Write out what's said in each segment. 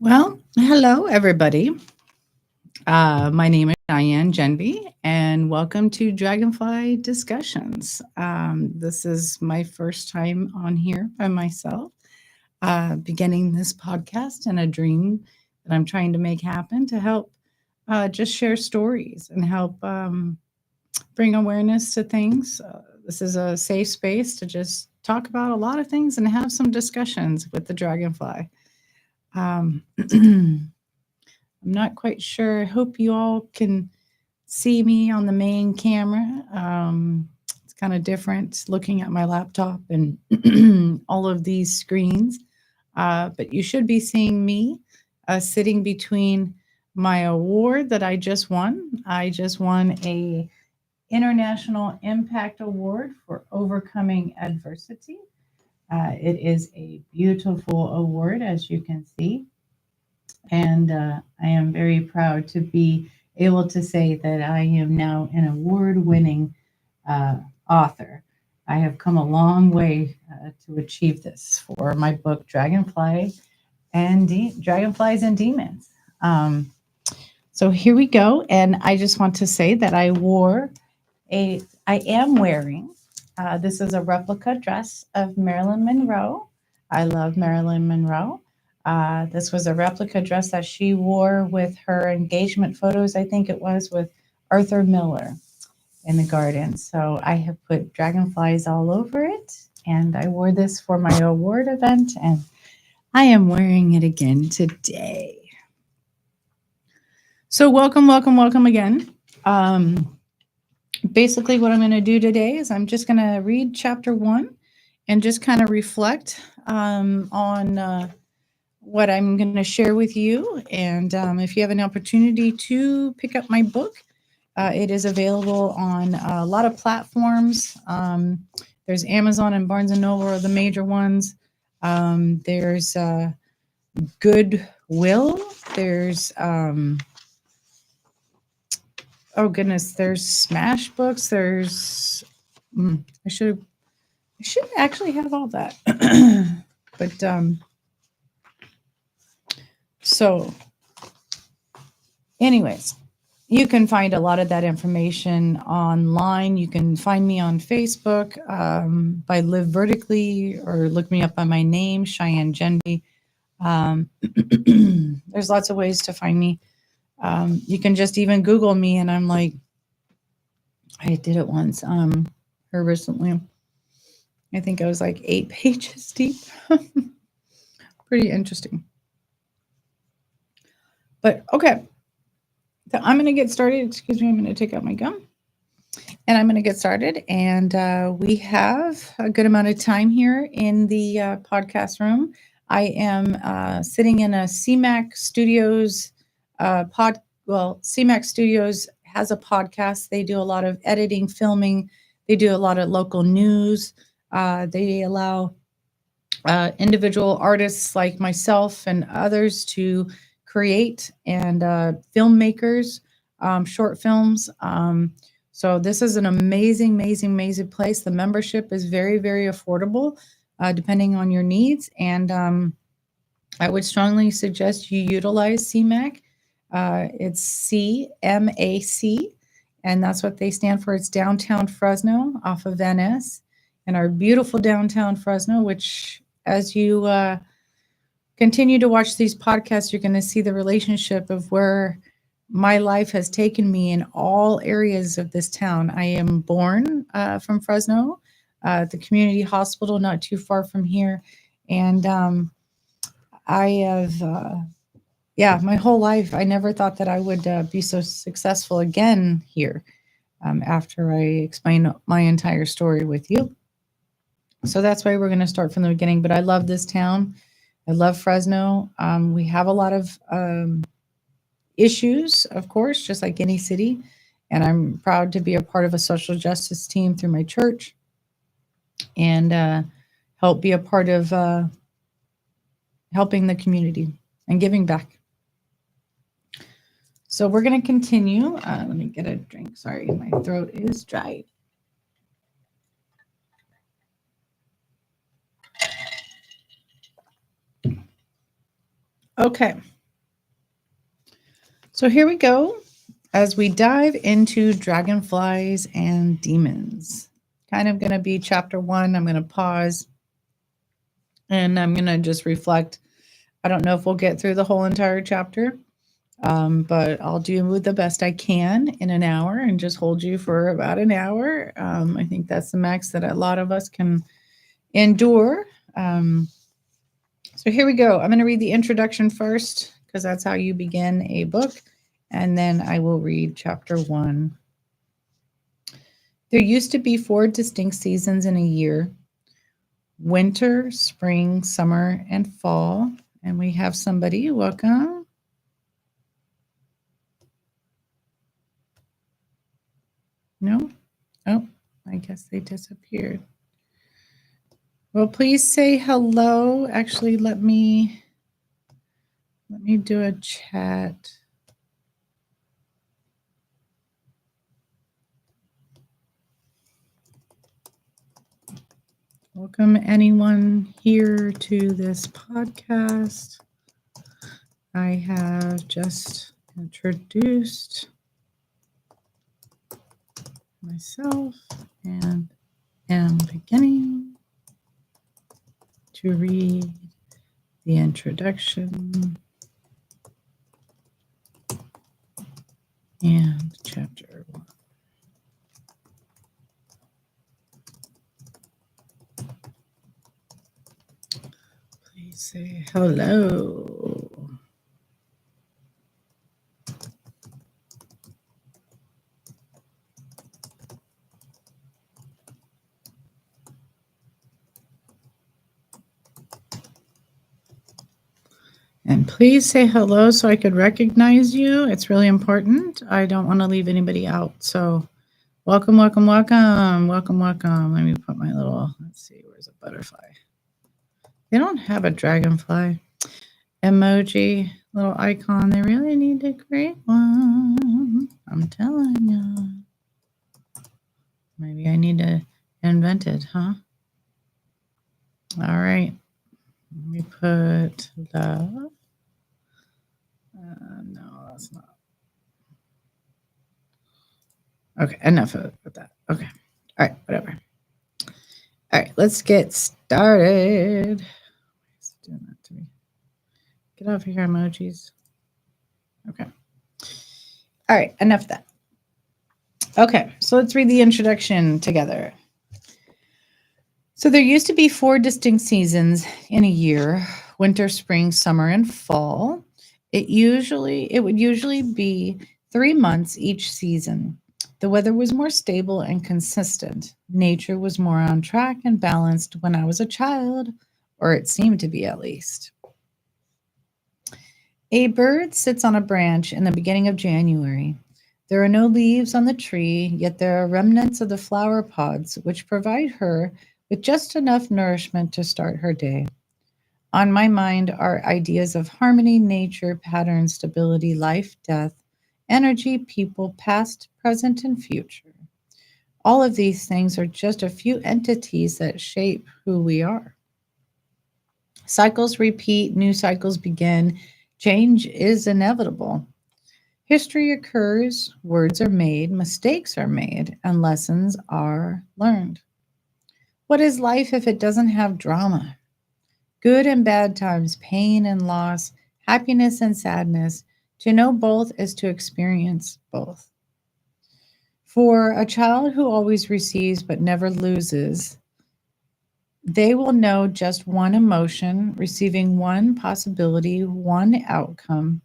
Well, hello, everybody. My name is Cheyenne Jenvey, and welcome to Dragonfly Discussions. This is my first time on here by myself, beginning this podcast and a dream that I'm trying to make happen to help just share stories and help bring awareness to things. This is a safe space to just talk about a lot of things and have some discussions with the Dragonfly. I'm not quite sure. I hope you all can see me on the main camera. It's kind of different looking at my laptop and all of these screens. But you should be seeing me sitting between my award that I just won. I just won a International Impact Award for Overcoming Adversity. It is a beautiful award, as you can see. And I am very proud to be able to say that I am now an award winning author. I have come a long way to achieve this for my book, Dragonflies and Demons. Um, so here we go. And I just want to say that I am wearing, this is a replica dress of Marilyn Monroe. I love Marilyn Monroe. This was a replica dress that she wore with her engagement photos, I think it was, with Arthur Miller in the garden. So I have put dragonflies all over it, and I wore this for my award event, and I am wearing it again today. So welcome, welcome, welcome again. Basically, what I'm going to do today is I'm just going to read chapter 1 and just kind of reflect on what I'm going to share with you. And if you have an opportunity to pick up my book, it is available on a lot of platforms. There's Amazon and Barnes and Noble are the major ones. There's Goodwill. There's oh goodness, there's Smash Books. There's I should actually have all that, but so anyways, you can find a lot of that information online. You can find me on Facebook by Live Vertically or look me up by my name, Cheyenne Jenvey. There's lots of ways to find me. You can just even Google me, and I'm like, I did it once here recently. I think I was like 8 pages deep. Pretty interesting. But okay. So I'm going to get started. Excuse me, I'm going to take out my gum. And I'm going to get started. And we have a good amount of time here in the podcast room. I am sitting in a CMAC Studios CMAC Studios has a podcast. They do a lot of editing, filming. They do a lot of local news. They allow individual artists like myself and others to create and filmmakers, short films. So this is an amazing, amazing, amazing place. The membership is very, very affordable, depending on your needs. And I would strongly suggest you utilize CMAC. It's CMAC, and that's what they stand for. It's downtown Fresno off of Van Ness, and our beautiful downtown Fresno, which as you continue to watch these podcasts, you're going to see the relationship of where my life has taken me in all areas of this town. I am born from Fresno, the community hospital not too far from here. And I have, my whole life, I never thought that I would be so successful again here after I explain my entire story with you. So that's why we're going to start from the beginning. But I love this town. I love Fresno. We have a lot of issues, of course, just like any city. And I'm proud to be a part of a social justice team through my church and help be a part of helping the community and giving back. So we're going to continue. Let me get a drink. Sorry, my throat is dry. Okay. So here we go as we dive into Dragonflies and Demons. Kind of going to be chapter 1. I'm going to pause and I'm going to just reflect. I don't know if we'll get through the whole entire chapter, but I'll do the best I can in an hour and just hold you for about an hour. I think that's the max that a lot of us can endure. So here we go. I'm going to read the introduction first because that's how you begin a book. And then I will read chapter 1. There used to be 4 distinct seasons in a year: winter, spring, summer, and fall. And we have somebody. Welcome. No? Oh, I guess they disappeared. Well, please say hello. Actually, let me do a chat. Welcome anyone here to this podcast. I have just introduced myself and am beginning to read the introduction and chapter 1. Please say hello. And please say hello so I could recognize you. It's really important. I don't want to leave anybody out. So welcome, welcome, welcome, welcome, welcome. Let me put my little, let's see, where's a butterfly? They don't have a dragonfly emoji, little icon. They really need to create one. I'm telling you. Maybe I need to invent it, huh? All right. Let me put love. No, that's not. Okay, enough of that. Okay. All right, whatever. All right, let's get started. It's doing that to me. Get off here, emojis. Okay. All right, enough of that. Okay, so let's read the introduction together. So there used to be 4 distinct seasons in a year: winter, spring, summer, and fall. It would usually be 3 months each season. The weather was more stable and consistent. Nature was more on track and balanced when I was a child, or it seemed to be at least. A bird sits on a branch in the beginning of January. There are no leaves on the tree, yet there are remnants of the flower pods which provide her with just enough nourishment to start her day. On my mind are ideas of harmony, nature, pattern, stability, life, death, energy, people, past, present, and future. All of these things are just a few entities that shape who we are. Cycles repeat, new cycles begin. Change is inevitable. History occurs, words are made, mistakes are made, and lessons are learned. What is life if it doesn't have drama? Good and bad times, pain and loss, happiness and sadness. To know both is to experience both. For a child who always receives but never loses, they will know just one emotion, receiving one possibility, one outcome.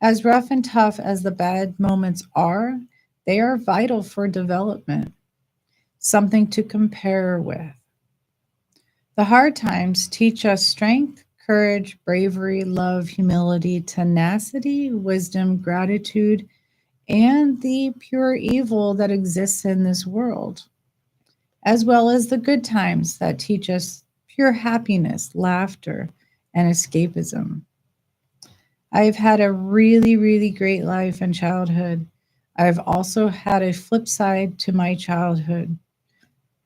As rough and tough as the bad moments are, they are vital for development, something to compare with. The hard times teach us strength, courage, bravery, love, humility, tenacity, wisdom, gratitude, and the pure evil that exists in this world, as well as the good times that teach us pure happiness, laughter, and escapism. I've had a really, really great life and childhood. I've also had a flip side to my childhood.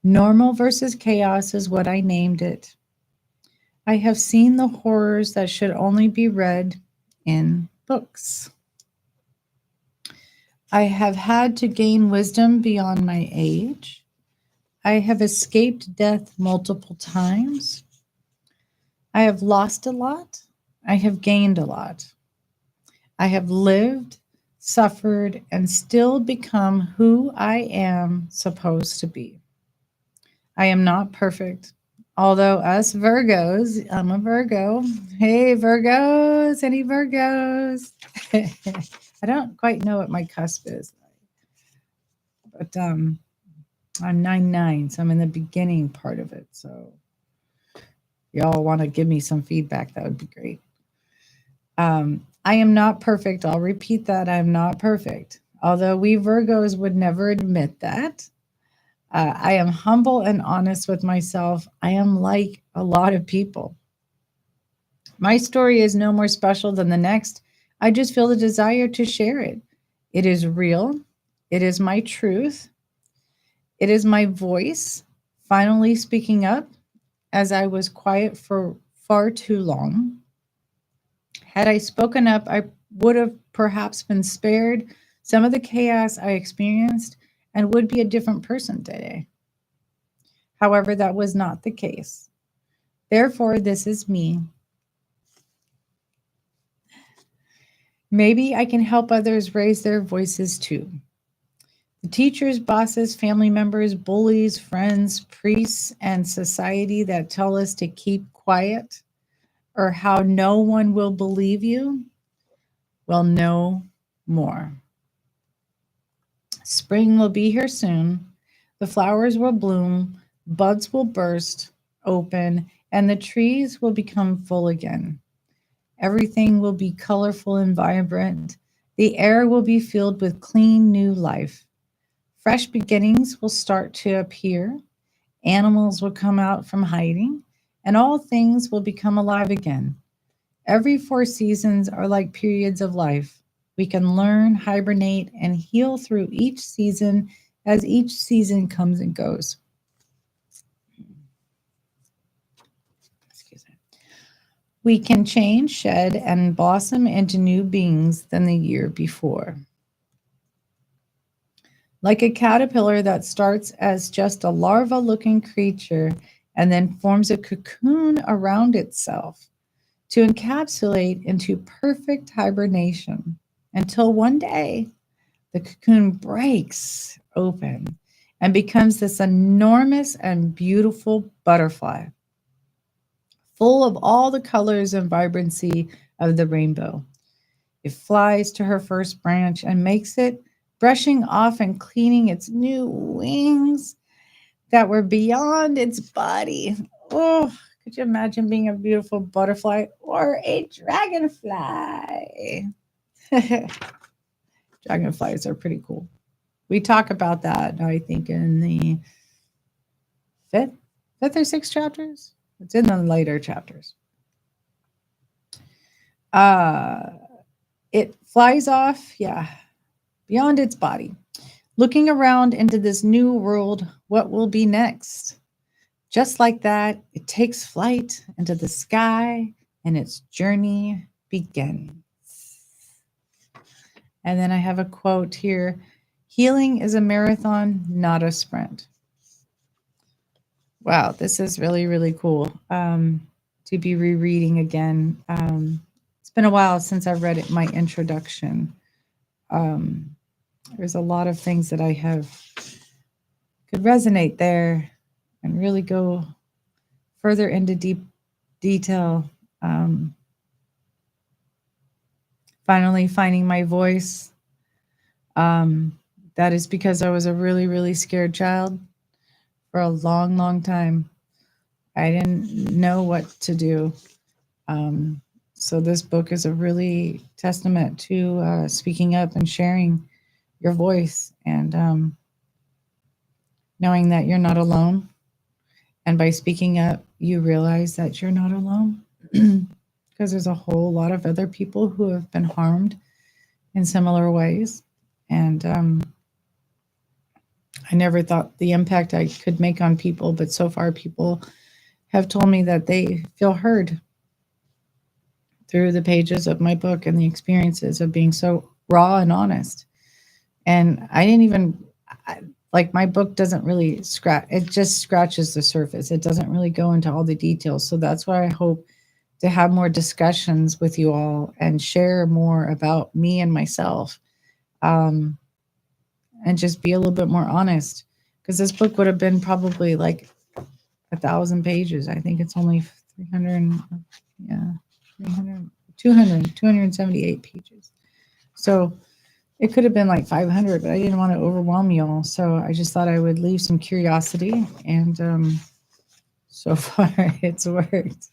Normal versus chaos is what I named it. I have seen the horrors that should only be read in books. I have had to gain wisdom beyond my age. I have escaped death multiple times. I have lost a lot. I have gained a lot. I have lived, suffered, and still become who I am supposed to be. I am not perfect. Although us Virgos, I'm a Virgo. Hey, Virgos, any Virgos? I don't quite know what my cusp is, but I'm 9/9, so I'm in the beginning part of it. So y'all want to give me some feedback, that would be great. I am not perfect. I'll repeat that. I'm not perfect. Although we Virgos would never admit that. I am humble and honest with myself. I am like a lot of people. My story is no more special than the next. I just feel the desire to share it. It is real. It is my truth. It is my voice finally speaking up as I was quiet for far too long. Had I spoken up, I would have perhaps been spared some of the chaos I experienced and would be a different person today. However, that was not the case. Therefore, this is me. Maybe I can help others raise their voices too. The teachers, bosses, family members, bullies, friends, priests, and society that tell us to keep quiet or how no one will believe you, well, no more. Spring will be here soon. The flowers will bloom, buds will burst open, and the trees will become full again. Everything will be colorful and vibrant. The air will be filled with clean new life. Fresh beginnings will start to appear. Animals will come out from hiding, and all things will become alive again. Every 4 seasons are like periods of life. We can learn, hibernate, and heal through each season as each season comes and goes. Excuse me. We can change, shed, and blossom into new beings than the year before. Like a caterpillar that starts as just a larva-looking creature and then forms a cocoon around itself to encapsulate into perfect hibernation until one day the cocoon breaks open and becomes this enormous and beautiful butterfly, full of all the colors and vibrancy of the rainbow. It flies to her first branch and makes it, brushing off and cleaning its new wings that were beyond its body. Oh, could you imagine being a beautiful butterfly or a dragonfly? Dragonflies are pretty cool. We talk about that, I think, in the fifth or sixth chapters. It's in the later chapters. It flies off, beyond its body, looking around into this new world. What will be next? Just like that, it takes flight into the sky and its journey begins. And then I have a quote here: healing is a marathon, not a sprint. Wow, this is really, really cool to be rereading again. It's been a while since I've read it, my introduction. There's a lot of things that I could resonate there and really go further into deep detail. Finally finding my voice. That is because I was a really, really scared child for a long, long time. I didn't know what to do. So this book is a really testament to speaking up and sharing your voice and knowing that you're not alone. And by speaking up, you realize that you're not alone because there's a whole lot of other people who have been harmed in similar ways. And I never thought the impact I could make on people, but so far people have told me that they feel heard through the pages of my book and the experiences of being so raw and honest. And I didn't even, like, my book doesn't really scratch, it just scratches the surface. It doesn't really go into all the details. So that's why I hope to have more discussions with you all and share more about me and myself, um, and just be a little bit more honest. Because this book would have been probably like 1,000 pages. I think it's only 300, yeah, 300, 278 pages. So it could have been like 500, but I didn't want to overwhelm you all. So I just thought I would leave some curiosity. And so far, it's worked.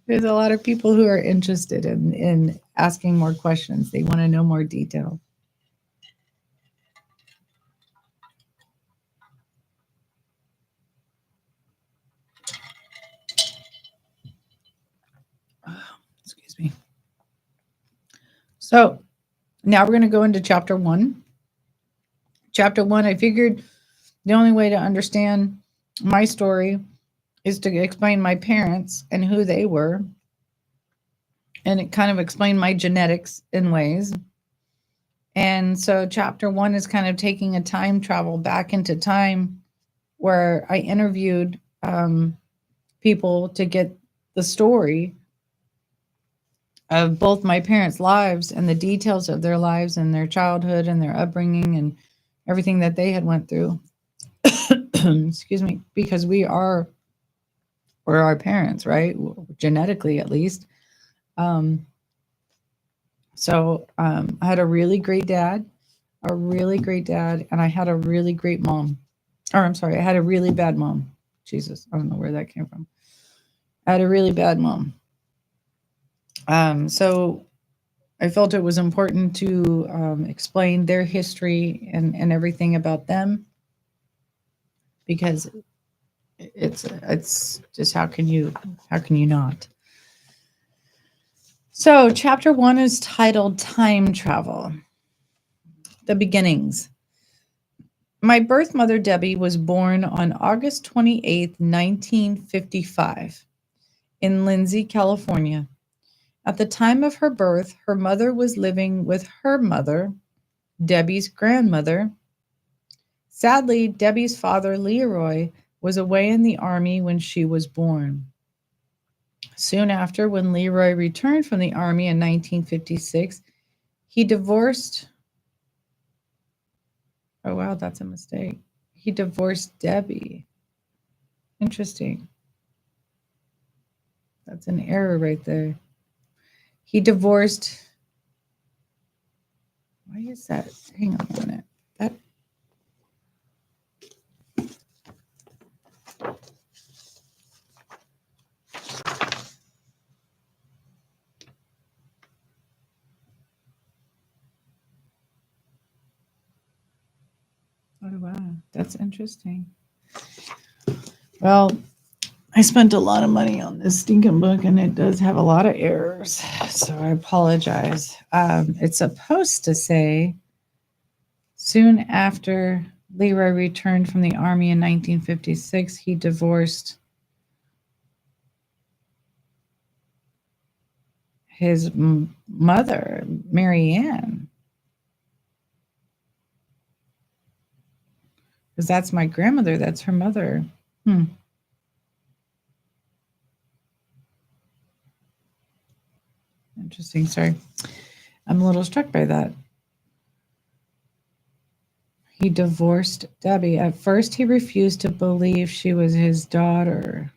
There's a lot of people who are interested in asking more questions. They want to know more detail. Excuse me. So now we're going to go into chapter 1. Chapter 1, I figured the only way to understand my story is to explain my parents and who they were. And it kind of explained my genetics in ways. And so chapter 1 is kind of taking a time travel back into time where I interviewed people to get the story of both my parents' lives and the details of their lives and their childhood and their upbringing and everything that they had went through. Excuse me, because we're our parents, right? Genetically, at least. So I had a really great dad, and I had a really great mom. Or I'm sorry, I had a really bad mom. Jesus, I don't know where that came from. I had a really bad mom. So I felt it was important to explain their history and everything about them, because it's just how can you not? So chapter 1 is titled Time Travel. The beginnings. My birth mother, Debbie, was born on August 28th, 1955, in Lindsay, California. At the time of her birth, her mother was living with her mother, Debbie's grandmother. Sadly, Debbie's father, Leroy, was away in the army when she was born. Soon after, when Leroy returned from the army in 1956, he divorced. Oh, wow, that's a mistake. He divorced Debbie. Interesting. That's an error right there. He divorced. Why is that? Hang on a minute. That. Oh, wow. That's interesting. Well, I spent a lot of money on this stinking book, and it does have a lot of errors. So I apologize. It's supposed to say soon after Leroy returned from the army in 1956, he divorced his mother, Mary Ann. Because that's my grandmother. That's her mother. Interesting. Sorry. I'm a little struck by that. He divorced Debbie. At first, he refused to believe she was his daughter.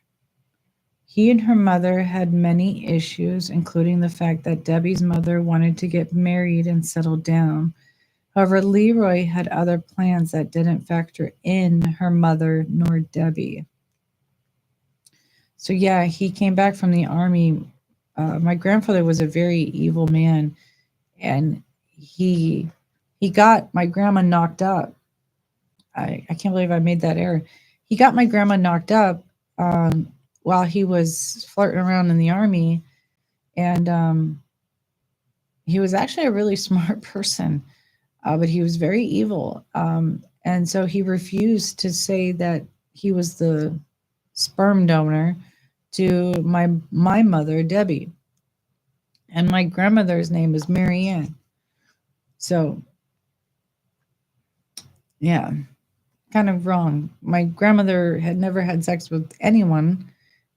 He and her mother had many issues, including the fact that Debbie's mother wanted to get married and settle down. However, Leroy had other plans that didn't factor in her mother nor Debbie. So yeah, he came back from the army. My grandfather was a very evil man, and he got my grandma knocked up. I can't believe I made that error. He got my grandma knocked up while he was flirting around in the army, and he was actually a really smart person, but he was very evil. And so he refused to say that he was the sperm donor to my mother, Debbie. And my grandmother's name is Mary Ann. So Yeah, kind of wrong. My grandmother had never had sex with anyone.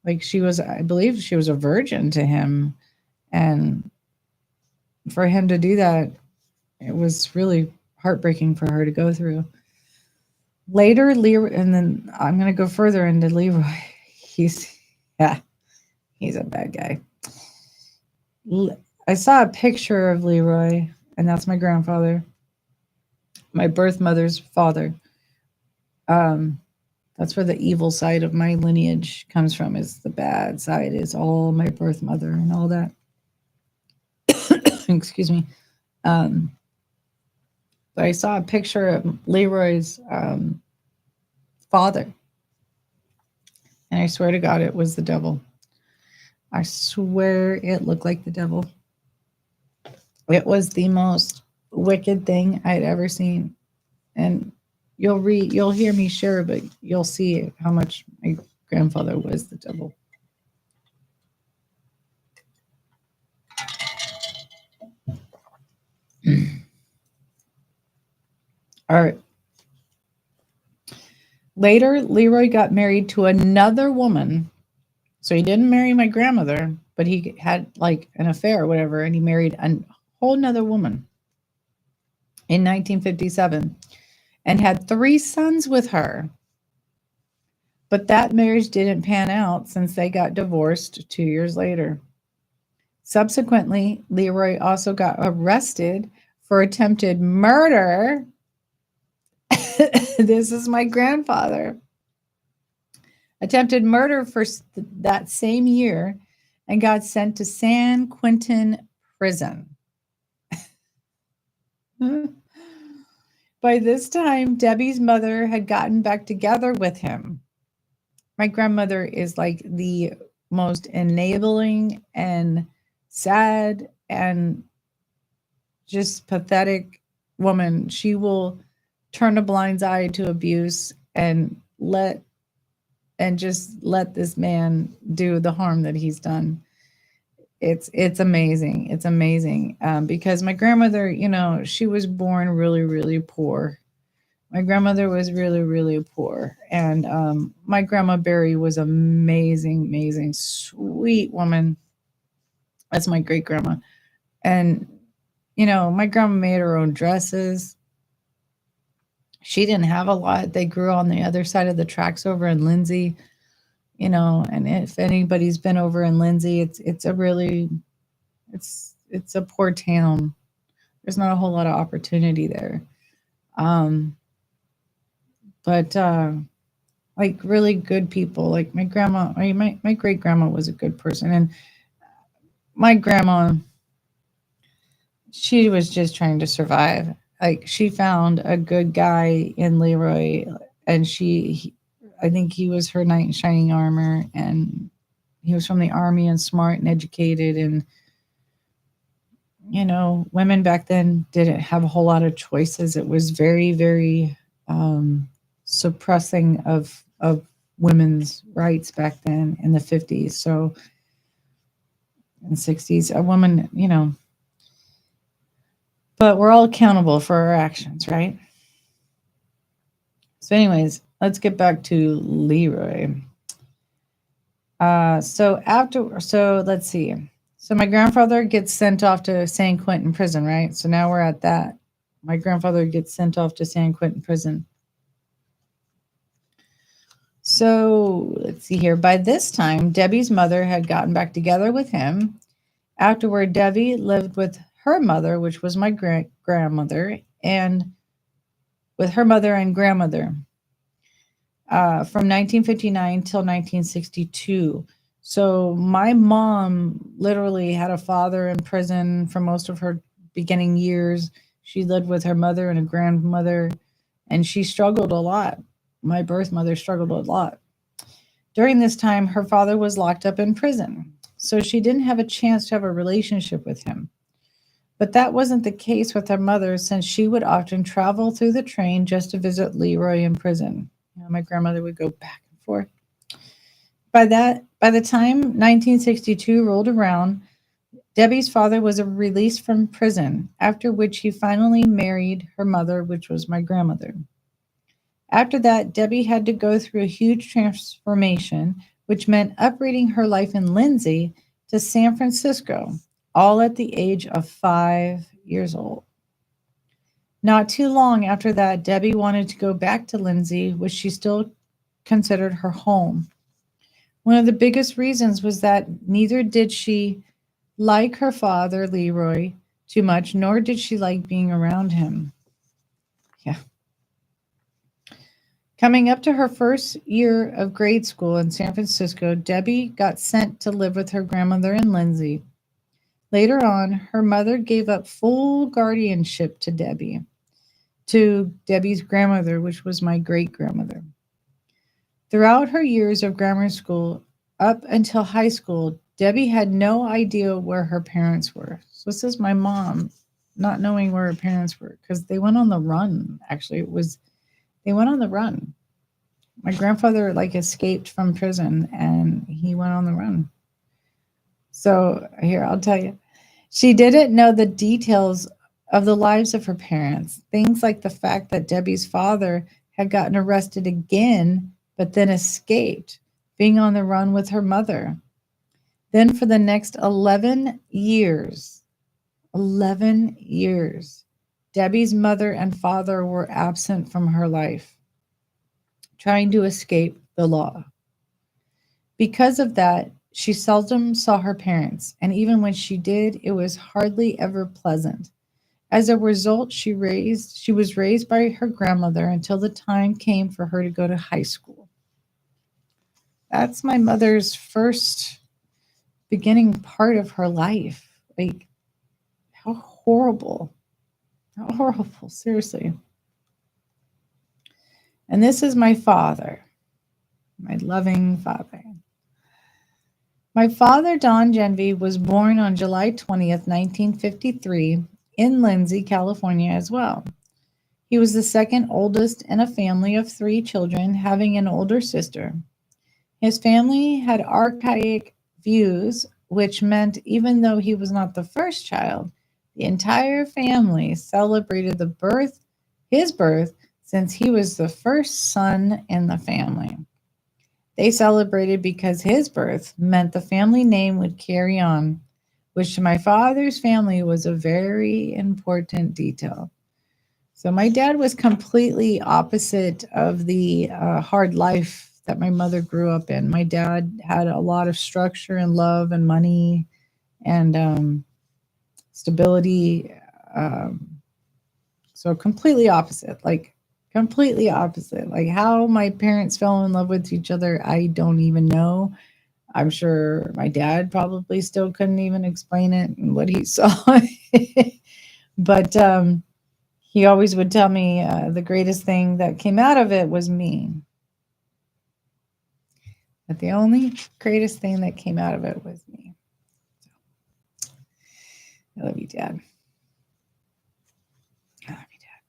Like she was, I believe she was a virgin to him. And for him to do that, it was really heartbreaking for her to go through. Later, Leroy, and then I'm going to go further into Leroy. He's, yeah, he's a bad guy. I saw a picture of Leroy, and that's my grandfather, my birth mother's father. Um, that's where the evil side of my lineage comes from. Is the bad side is all my birth mother and all that. Excuse me. Um, but I saw a picture of Leroy's father, and I swear to God, it was the devil. I swear it looked like the devil. It was the most wicked thing I'd ever seen. And you'll hear me share, but you'll see how much my grandfather was the devil. All right. Later, Leroy got married to another woman. So he didn't marry my grandmother, but he had like an affair or whatever, and he married a whole nother woman in 1957 and had 3 sons with her. But that marriage didn't pan out since they got divorced 2 years later. Subsequently, Leroy also got arrested for attempted murder. This is my grandfather. Attempted murder for that same year and got sent to San Quentin prison. By this time, Debbie's mother had gotten back together with him. My grandmother is like the most enabling and sad and just pathetic woman. She will turn a blind eye to abuse and just let this man do the harm that he's done. It's amazing. It's amazing because my grandmother, you know, she was born really, really poor. My grandmother was really, really poor. And my grandma Barry was amazing, amazing, sweet woman. That's my great grandma. And, you know, my grandma made her own dresses. She didn't have a lot. They grew on the other side of the tracks over in Lindsay, you know, and if anybody's been over in Lindsay, it's a really, it's a poor town. There's not a whole lot of opportunity there. Um, but like really good people, like my grandma, my great grandma was a good person. And my grandma, she was just trying to survive. Like she found a good guy in Leroy, and I think he was her knight in shining armor, and he was from the army and smart and educated. And you know, women back then didn't have a whole lot of choices. It was very, very suppressing of women's rights back then in the 50s. So in 60s, a woman, you know, but we're all accountable for our actions, right? So anyways, let's get back to Leroy. So let's see. So my grandfather gets sent off to San Quentin prison, right? So now we're at that. My grandfather gets sent off to San Quentin prison. So let's see here. By this time, Debbie's mother had gotten back together with him. Afterward, Debbie lived with her mother, which was my grandmother, and with her mother and grandmother from 1959 till 1962. So my mom literally had a father in prison for most of her beginning years. She lived with her mother and a grandmother, and she struggled a lot. My birth mother struggled a lot. During this time, her father was locked up in prison, so she didn't have a chance to have a relationship with him. But that wasn't the case with her mother, since she would often travel through the train just to visit Leroy in prison. You know, my grandmother would go back and forth. By the time 1962 rolled around, Debbie's father was released from prison, after which he finally married her mother, which was my grandmother. After that, Debbie had to go through a huge transformation, which meant uprooting her life in Lindsay to San Francisco, all at the age of 5 years old. Not too long after that, Debbie wanted to go back to Lindsay, which she still considered her home. One of the biggest reasons was that neither did she like her father, Leroy, too much, nor did she like being around him. Yeah. Coming up to her first year of grade school in San Francisco, Debbie got sent to live with her grandmother in Lindsay. Later on, her mother gave up full guardianship to Debbie's grandmother, which was my great-grandmother. Throughout her years of grammar school, up until high school, Debbie had no idea where her parents were. So this is my mom not knowing where her parents were because they went on the run. Actually, they went on the run. My grandfather escaped from prison and he went on the run. So here, I'll tell you. She didn't know the details of the lives of her parents. Things like the fact that Debbie's father had gotten arrested again, but then escaped, being on the run with her mother. Then for the next 11 years, Debbie's mother and father were absent from her life, trying to escape the law. Because of that, she seldom saw her parents, and even when she did, it was hardly ever pleasant. As a result, she was raised by her grandmother until the time came for her to go to high school. That's my mother's first beginning part of her life. How horrible. How horrible, seriously. And this is my father, my loving father. My father, Don Jenvey, was born on July 20th, 1953, in Lindsay, California as well. He was the second oldest in a family of 3 children, having an older sister. His family had archaic views, which meant even though he was not the first child, the entire family celebrated his birth, since he was the first son in the family. They celebrated because his birth meant the family name would carry on, which to my father's family was a very important detail. So my dad was completely opposite of the hard life that my mother grew up in. My dad had a lot of structure and love and money and stability. So completely opposite. Completely opposite. How my parents fell in love with each other, I don't even know. I'm sure my dad probably still couldn't even explain it and what he saw. But he always would tell me the greatest thing that came out of it was me. But the only greatest thing that came out of it was me. So, I love you, Dad. I love you, Dad.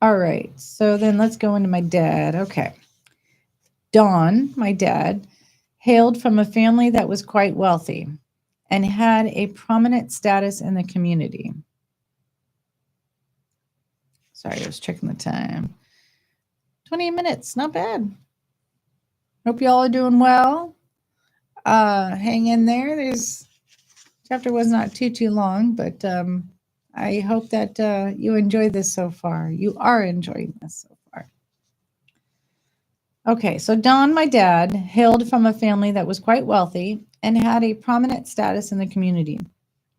All right, so then let's go into my dad. Okay. Don, my dad, hailed from a family that was quite wealthy and had a prominent status in the community. Sorry, I was checking the time. 20 minutes, not bad. Hope y'all are doing well. Hang in there. Chapter was not too long, but I hope that you enjoyed this so far. You are enjoying this so far. Okay, so Don, my dad, hailed from a family that was quite wealthy and had a prominent status in the community.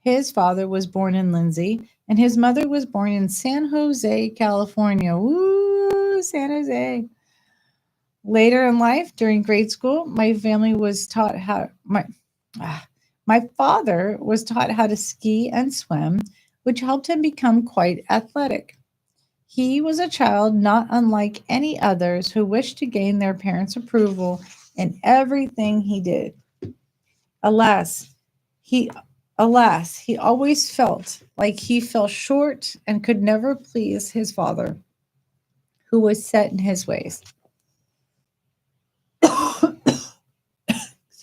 His father was born in Lindsay, and his mother was born in San Jose, California. Woo, San Jose. Later in life, during grade school, my father was taught how to ski and swim, which helped him become quite athletic. He was a child not unlike any others who wished to gain their parents' approval in everything he did. Alas, he always felt like he fell short and could never please his father, who was set in his ways.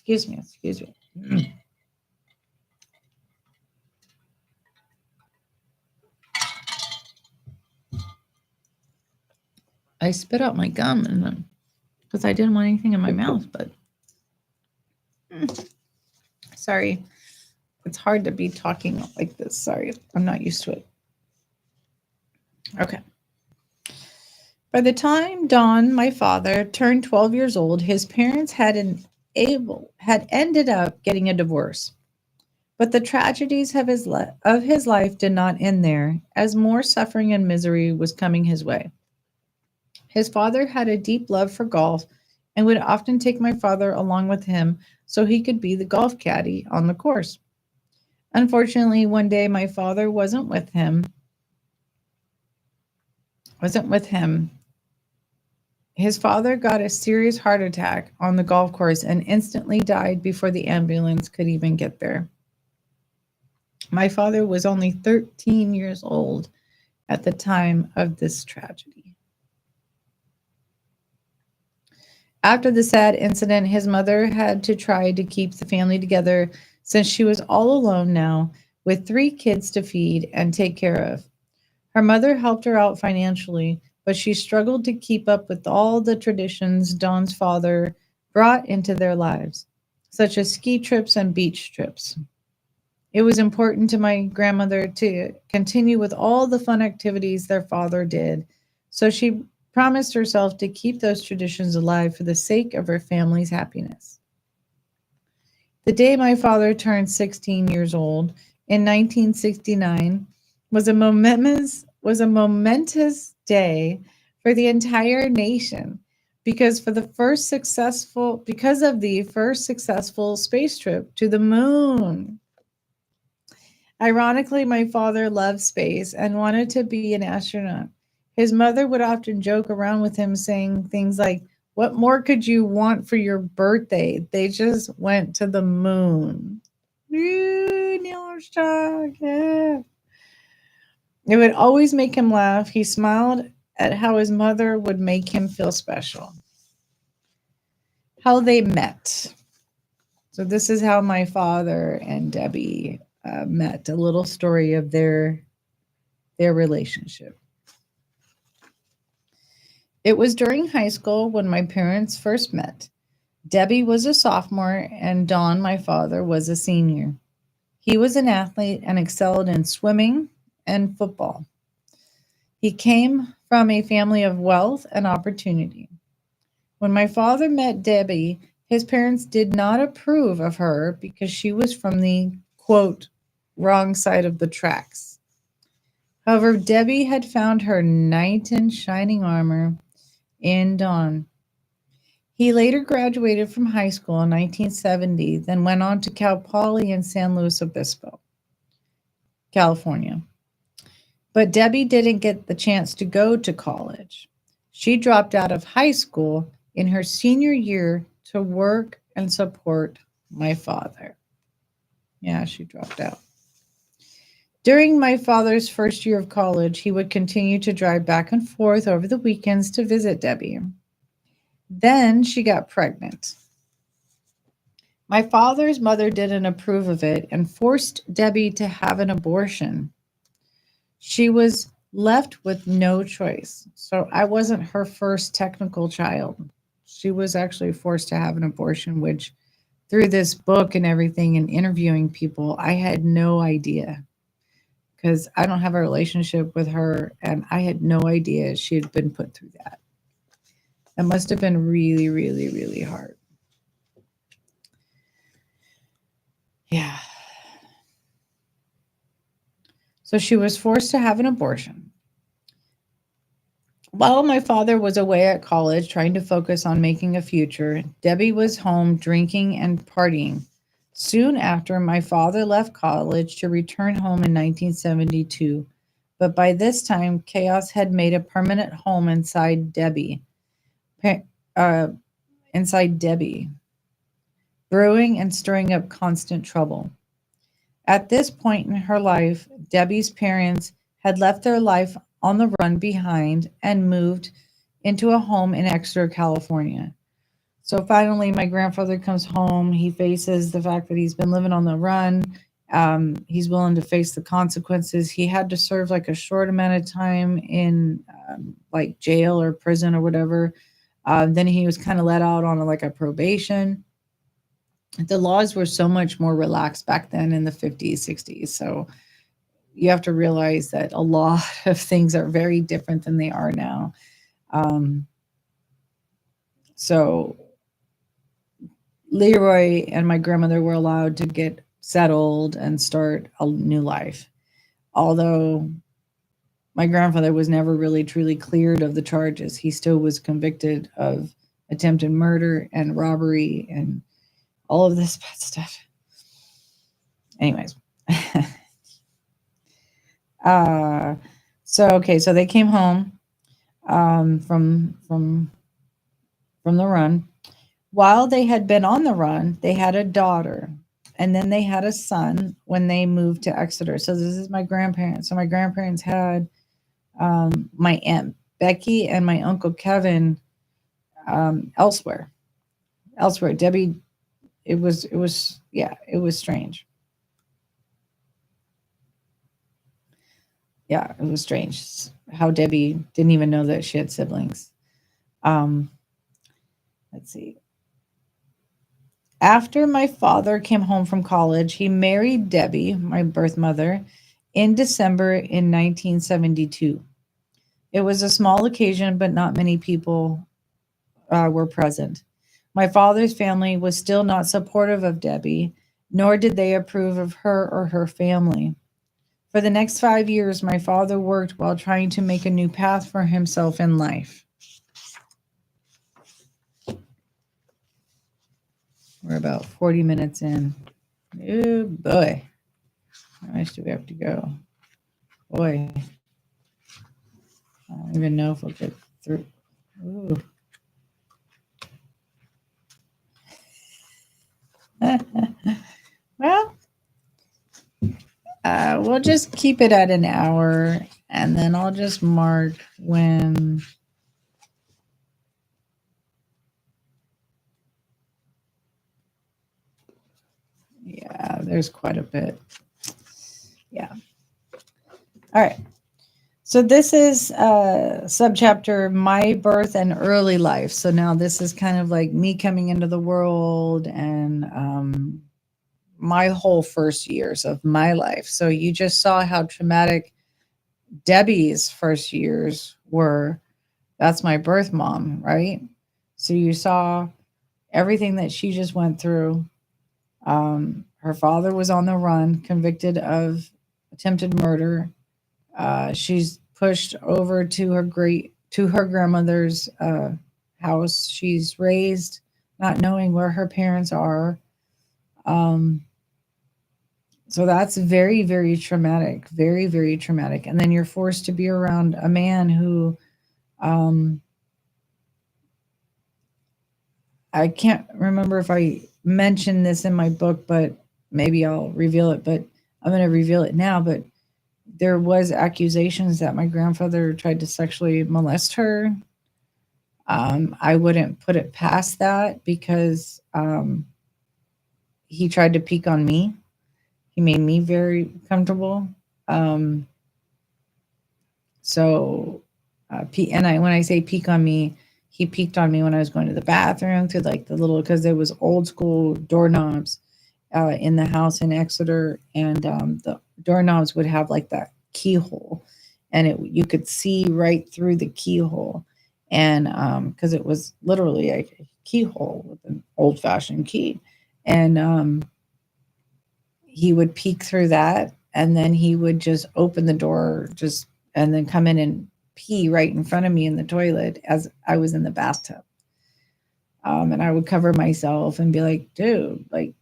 Excuse me. I spit out my gum and because I didn't want anything in my mouth, but sorry. It's hard to be talking like this. Sorry. I'm not used to it. Okay. By the time Don, my father, turned 12 years old, his parents had ended up getting a divorce. But the tragedies of his life did not end there, as more suffering and misery was coming his way. His father had a deep love for golf and would often take my father along with him so he could be the golf caddy on the course. Unfortunately, one day my father wasn't with him. His father got a serious heart attack on the golf course and instantly died before the ambulance could even get there. My father was only 13 years old at the time of this tragedy. After the sad incident, his mother had to try to keep the family together since she was all alone now with 3 kids to feed and take care of. Her mother helped her out financially, but she struggled to keep up with all the traditions Don's father brought into their lives, such as ski trips and beach trips. It was important to my grandmother to continue with all the fun activities their father did, so she promised herself to keep those traditions alive for the sake of her family's happiness. The day my father turned 16 years old in 1969 was a momentous day for the entire nation because of the first successful space trip to the moon. Ironically, my father loved space and wanted to be an astronaut. His mother would often joke around with him, saying things like, "What more could you want for your birthday? They just went to the moon." Ooh, Neil Armstrong, yeah. It would always make him laugh. He smiled at how his mother would make him feel special. How they met. So this is how my father and Debbie met. A little story of their relationship. It was during high school when my parents first met. Debbie was a sophomore and Don, my father, was a senior. He was an athlete and excelled in swimming and football. He came from a family of wealth and opportunity. When my father met Debbie, his parents did not approve of her because she was from the, quote, wrong side of the tracks. However, Debbie had found her knight in shining armor in Don. He later graduated from high school in 1970, then went on to Cal Poly in San Luis Obispo, California. But Debbie didn't get the chance to go to college. She dropped out of high school in her senior year to work and support my father. Yeah, she dropped out. During my father's first year of college, he would continue to drive back and forth over the weekends to visit Debbie. Then she got pregnant. My father's mother didn't approve of it and forced Debbie to have an abortion. She was left with no choice. So I wasn't her first technical child. She was actually forced to have an abortion, which through this book and everything and interviewing people, I had no idea because I don't have a relationship with her and I had no idea she had been put through that. That must have been really, really, really hard. Yeah. So she was forced to have an abortion. While my father was away at college trying to focus on making a future, Debbie was home drinking and partying. Soon after, my father left college to return home in 1972. But by this time, chaos had made a permanent home inside Debbie. Brewing and stirring up constant trouble. At this point in her life, Debbie's parents had left their life on the run behind and moved into a home in Exeter, California. So finally, my grandfather comes home. He faces the fact that he's been living on the run He's willing to face the consequences. He had to serve like a short amount of time in like jail or prison or whatever. Then he was kind of let out on like a probation. The laws were so much more relaxed back then in the 50s, 60s. So you have to realize that a lot of things are very different than they are now. Um, so Leroy and my grandmother were allowed to get settled and start a new life. Although my grandfather was never really truly cleared of the charges, he still was convicted of attempted murder and robbery and all of this bad stuff. Anyways. So they came home from the run. While they had been on the run, they had a daughter, and then they had a son when they moved to Exeter. So this is my grandparents. So my grandparents had my aunt Becky and my uncle Kevin elsewhere. Debbie, it was strange. Yeah, it was strange how Debbie didn't even know that she had siblings. Let's see. After my father came home from college, he married Debbie, my birth mother, in December in 1972. It was a small occasion, but not many people were present. My father's family was still not supportive of Debbie, nor did they approve of her or her family. For the next 5 years, my father worked while trying to make a new path for himself in life. We're about 40 minutes in. Oh boy. How much do we have to go? Boy. I don't even know if we'll get through. Ooh. Well, we'll just keep it at an hour, and then I'll just mark when. Yeah, there's quite a bit. Yeah. All right. So this is subchapter My Birth and Early Life. So now this is kind of like me coming into the world and my whole first years of my life. So you just saw how traumatic Debbie's first years were. That's my birth mom, right? So you saw everything that she just went through. Her father was on the run, convicted of attempted murder. She's pushed over to her grandmother's house. She's raised not knowing where her parents are. So that's very, very traumatic, very, very traumatic. And then you're forced to be around a man who, I can't remember if I mentioned this in my book, but maybe I'll reveal it. But I'm going to reveal it now. But there was accusations that my grandfather tried to sexually molest her. I wouldn't put it past that because he tried to peek on me. He made me very comfortable. So, when I say peek on me, he peeked on me when I was going to the bathroom through like the little, because there was old school doorknobs in the house in Exeter, and the doorknobs would have like that keyhole, and you could see right through the keyhole, and because it was literally a keyhole with an old fashioned key, and he would peek through that, and then he would just open the door, and then come in and pee right in front of me in the toilet as I was in the bathtub. And I would cover myself and be like, dude, like,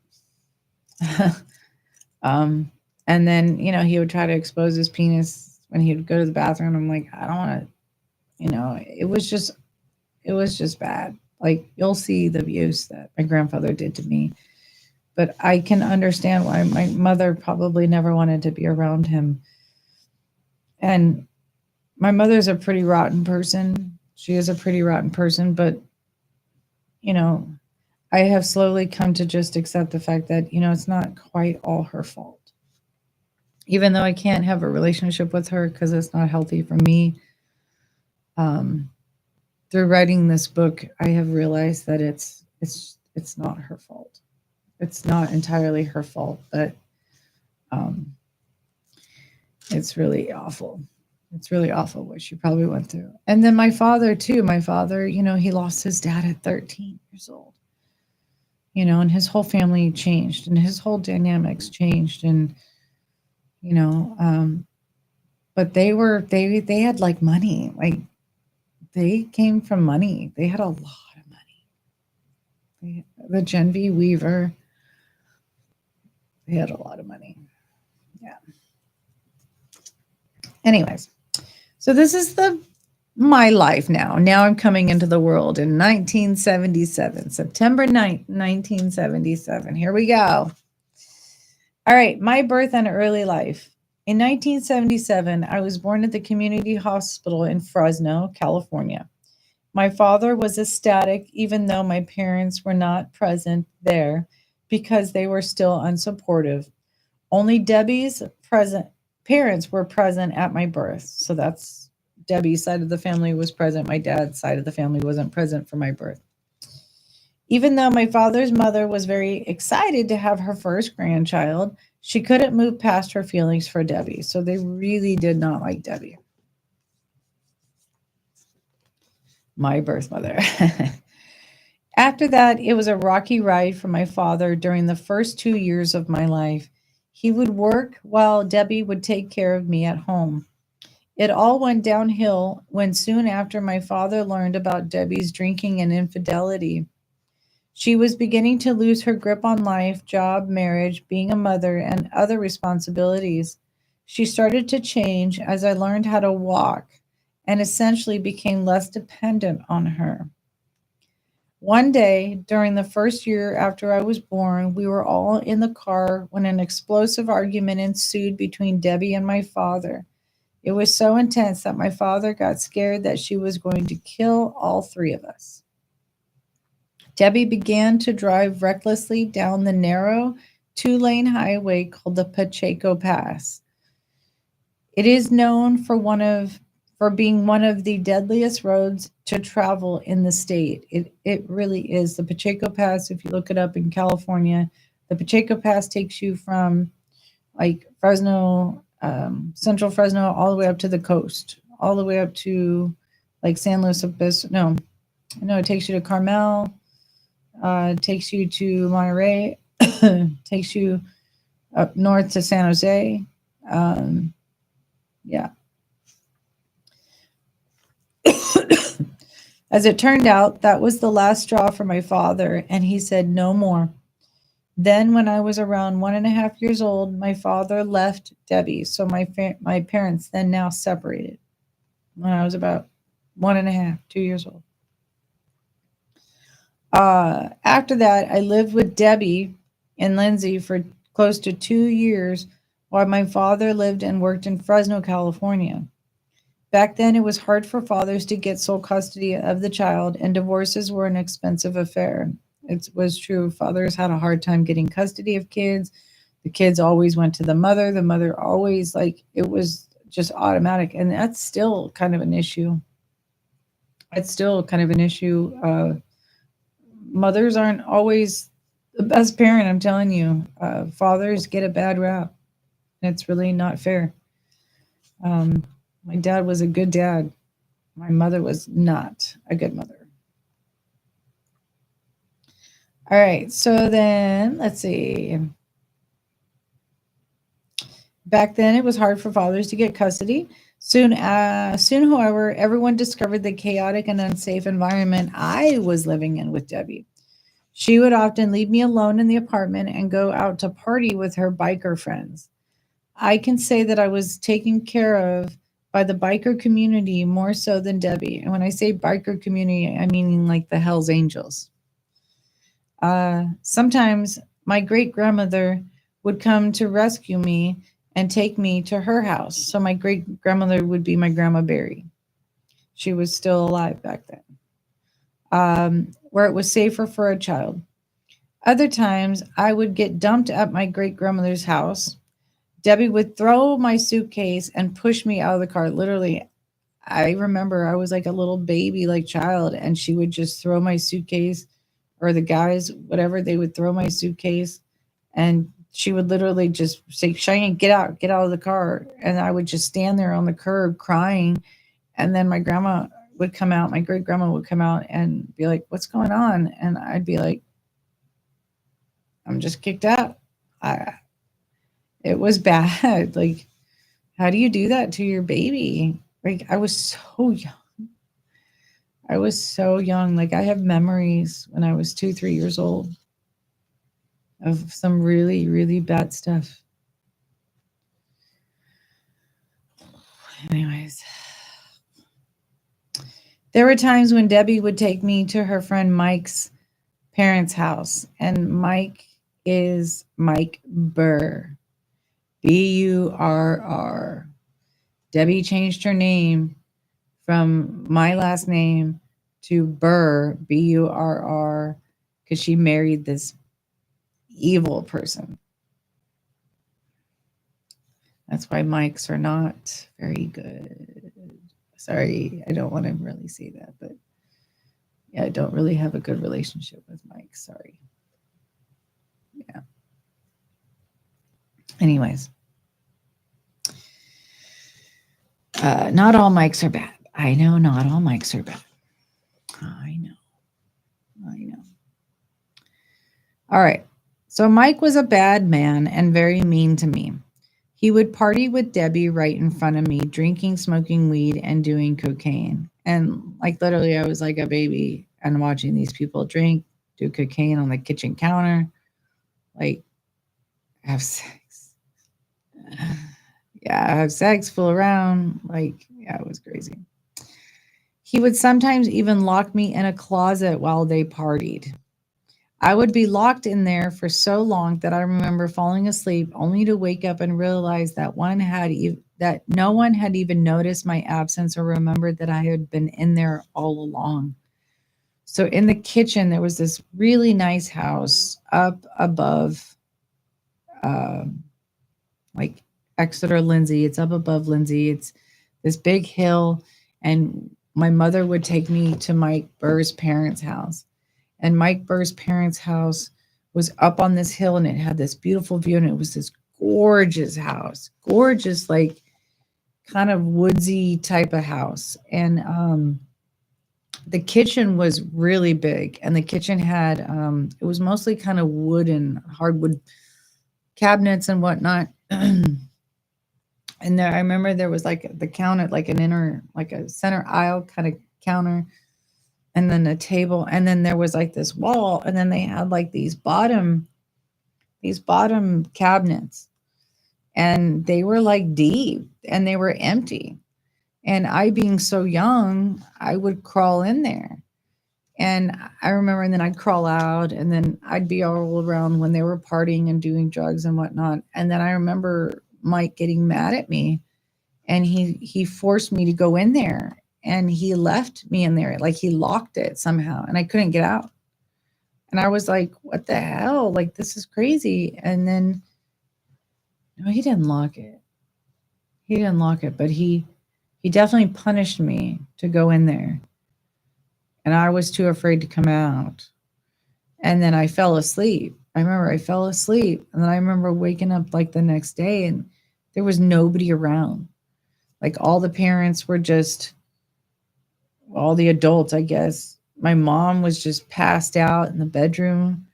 and then, he would try to expose his penis when he would go to the bathroom. I'm like, I don't want to, it was just bad. Like, you'll see the abuse that my grandfather did to me, but I can understand why my mother probably never wanted to be around him. And my mother's a pretty rotten person. She is a pretty rotten person, but, I have slowly come to just accept the fact that, it's not quite all her fault. even though I can't have a relationship with her because it's not healthy for me. Um, through writing this book, I have realized that it's not her fault. It's not entirely her fault, but um, it's really awful. It's really awful what she probably went through. And then my father too. My father, he lost his dad at 13 years old. And his whole family changed, and his whole dynamics changed, and you know, um, but they had like money, like they came from money. They had a lot of money. The Genvey Weaver, they had a lot of money. Yeah. Anyways, so this is the my life now. Now I'm coming into the world in 1977, September 9th, 1977. Here we go. All right, my birth and early life. In 1977, I was born at the community hospital in Fresno, California. My father was ecstatic, even though my parents were not present there because they were still unsupportive. Only Debbie's present parents were present at my birth. So that's Debbie's side of the family was present. My dad's side of the family wasn't present for my birth. Even though my father's mother was very excited to have her first grandchild, she couldn't move past her feelings for Debbie. So they really did not like Debbie, my birth mother. After that, it was a rocky ride for my father during the first 2 years of my life. He would work while Debbie would take care of me at home. It all went downhill when soon after my father learned about Debbie's drinking and infidelity. She was beginning to lose her grip on life, job, marriage, being a mother, and other responsibilities. She started to change as I learned how to walk and essentially became less dependent on her. One day, during the first year after I was born, we were all in the car when an explosive argument ensued between Debbie and my father. It was so intense that my father got scared that she was going to kill all three of us. Debbie began to drive recklessly down the narrow 2-lane highway called the Pacheco Pass. It is known for being one of the deadliest roads to travel in the state. It really is. The Pacheco Pass, if you look it up in California, the Pacheco Pass takes you from like Fresno, central Fresno, all the way up to the coast, all the way up to like San Luis Obispo. No, it takes you to Carmel, takes you to Monterey, takes you up north to San Jose. Yeah. As it turned out, that was the last straw for my father, and he said no more. Then, when I was around 1.5 years old, my father left Debbie, so my parents then now separated when I was about 1.5, 2 years old. After that, I lived with Debbie and Lindsay for close to 2 years while my father lived and worked in Fresno, California. Back then, it was hard for fathers to get sole custody of the child, and divorces were an expensive affair. It was true. Fathers had a hard time getting custody of kids. The kids always went to the mother. The mother always, like, it was just automatic. And that's still kind of an issue. It's still kind of an issue. Mothers aren't always the best parent, I'm telling you. Fathers get a bad rap. It's really not fair. My dad was a good dad. My mother was not a good mother. All right, so then let's see. Back then, it was hard for fathers to get custody. Soon, however, everyone discovered the chaotic and unsafe environment I was living in with Debbie. She would often leave me alone in the apartment and go out to party with her biker friends. I can say that I was taken care of by the biker community more so than Debbie. And when I say biker community, I mean like the Hells Angels. Sometimes my great grandmother would come to rescue me and take me to her house. So my great grandmother would be my grandma Barry. She was still alive back then, where it was safer for a child. Other times, I would get dumped at my great grandmother's house. Debbie would throw my suitcase and push me out of the car. Literally, I remember I was like a little baby, like child, and she would just throw my suitcase, or the guys, whatever, they would throw my suitcase, and she would literally just say, Cheyenne, get out of the car. And I would just stand there on the curb crying. And then my grandma would come out, my great grandma would come out and be like, what's going on? And I'd be like, I'm just kicked out. I, it was bad. Like, how do you do that to your baby? Like, I was so young. I was so young. Like, I have memories when I was 2, 3 years old of some really, really bad stuff. Anyways, there were times when Debbie would take me to her friend Mike's parents' house, and Mike is Mike Burr, Burr. Debbie changed her name from my last name to Burr, Burr, because she married this evil person. That's why Mikes are not very good. Sorry, I don't want to really say that, but yeah, I don't really have a good relationship with Mike. Sorry. Yeah. Anyways, not all Mikes are bad. I know not all Mikes are bad. I know. All right. So Mike was a bad man and very mean to me. He would party with Debbie right in front of me, drinking, smoking weed, and doing cocaine. And like literally, I was like a baby and watching these people drink, do cocaine on the kitchen counter, like have sex. Yeah, have sex, fool around. Like, yeah, it was crazy. He would sometimes even lock me in a closet while they partied. I would be locked in there for so long that I remember falling asleep only to wake up and realize that that no one had even noticed my absence or remembered that I had been in there all along. So in the kitchen there was this really nice house up above um like Exeter Lindsay. It's up above Lindsay. It's this big hill, and my mother would take me to Mike Burr's parents' house. And Mike Burr's parents' house was up on this hill, and it had this beautiful view, and it was this gorgeous house. Gorgeous, like kind of woodsy type of house. And the kitchen was really big, and the kitchen had it was mostly kind of wooden, hardwood cabinets and whatnot. And there, I remember there was like the counter, like like a center aisle kind of counter, and then a table, and then there was like this wall, and then they had like these bottom cabinets, and they were like deep and they were empty. And I, being so young, I would crawl in there. And I remember, and then I'd crawl out, and then I'd be all around when they were partying and doing drugs and whatnot. And then I remember Mike getting mad at me, and he forced me to go in there, and he left me in there, like he locked it somehow, and I couldn't get out. And I was like, what the hell? Like, this is crazy. And then, no, he didn't lock it. He didn't lock it, but he definitely punished me to go in there. And I was too afraid to come out. And then I fell asleep. I remember I fell asleep. And then I remember waking up like the next day, and there was nobody around. Like all the parents were just, all the adults, I guess. My mom was just passed out in the bedroom,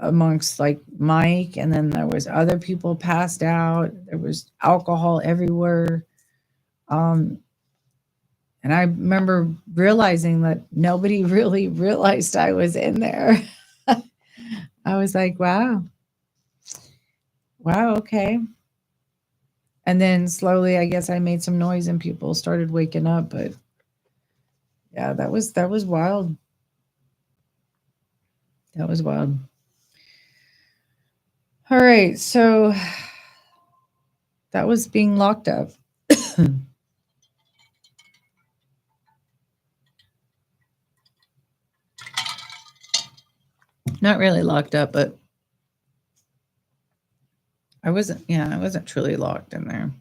amongst like Mike, and then there was other people passed out. There was alcohol everywhere. Um, and I remember realizing that nobody really realized I was in there. I was like, wow, okay. And then slowly, I guess I made some noise and people started waking up. But yeah, that was wild. That was wild. All right, so that was being locked up. Not really locked up, but I wasn't truly locked in there.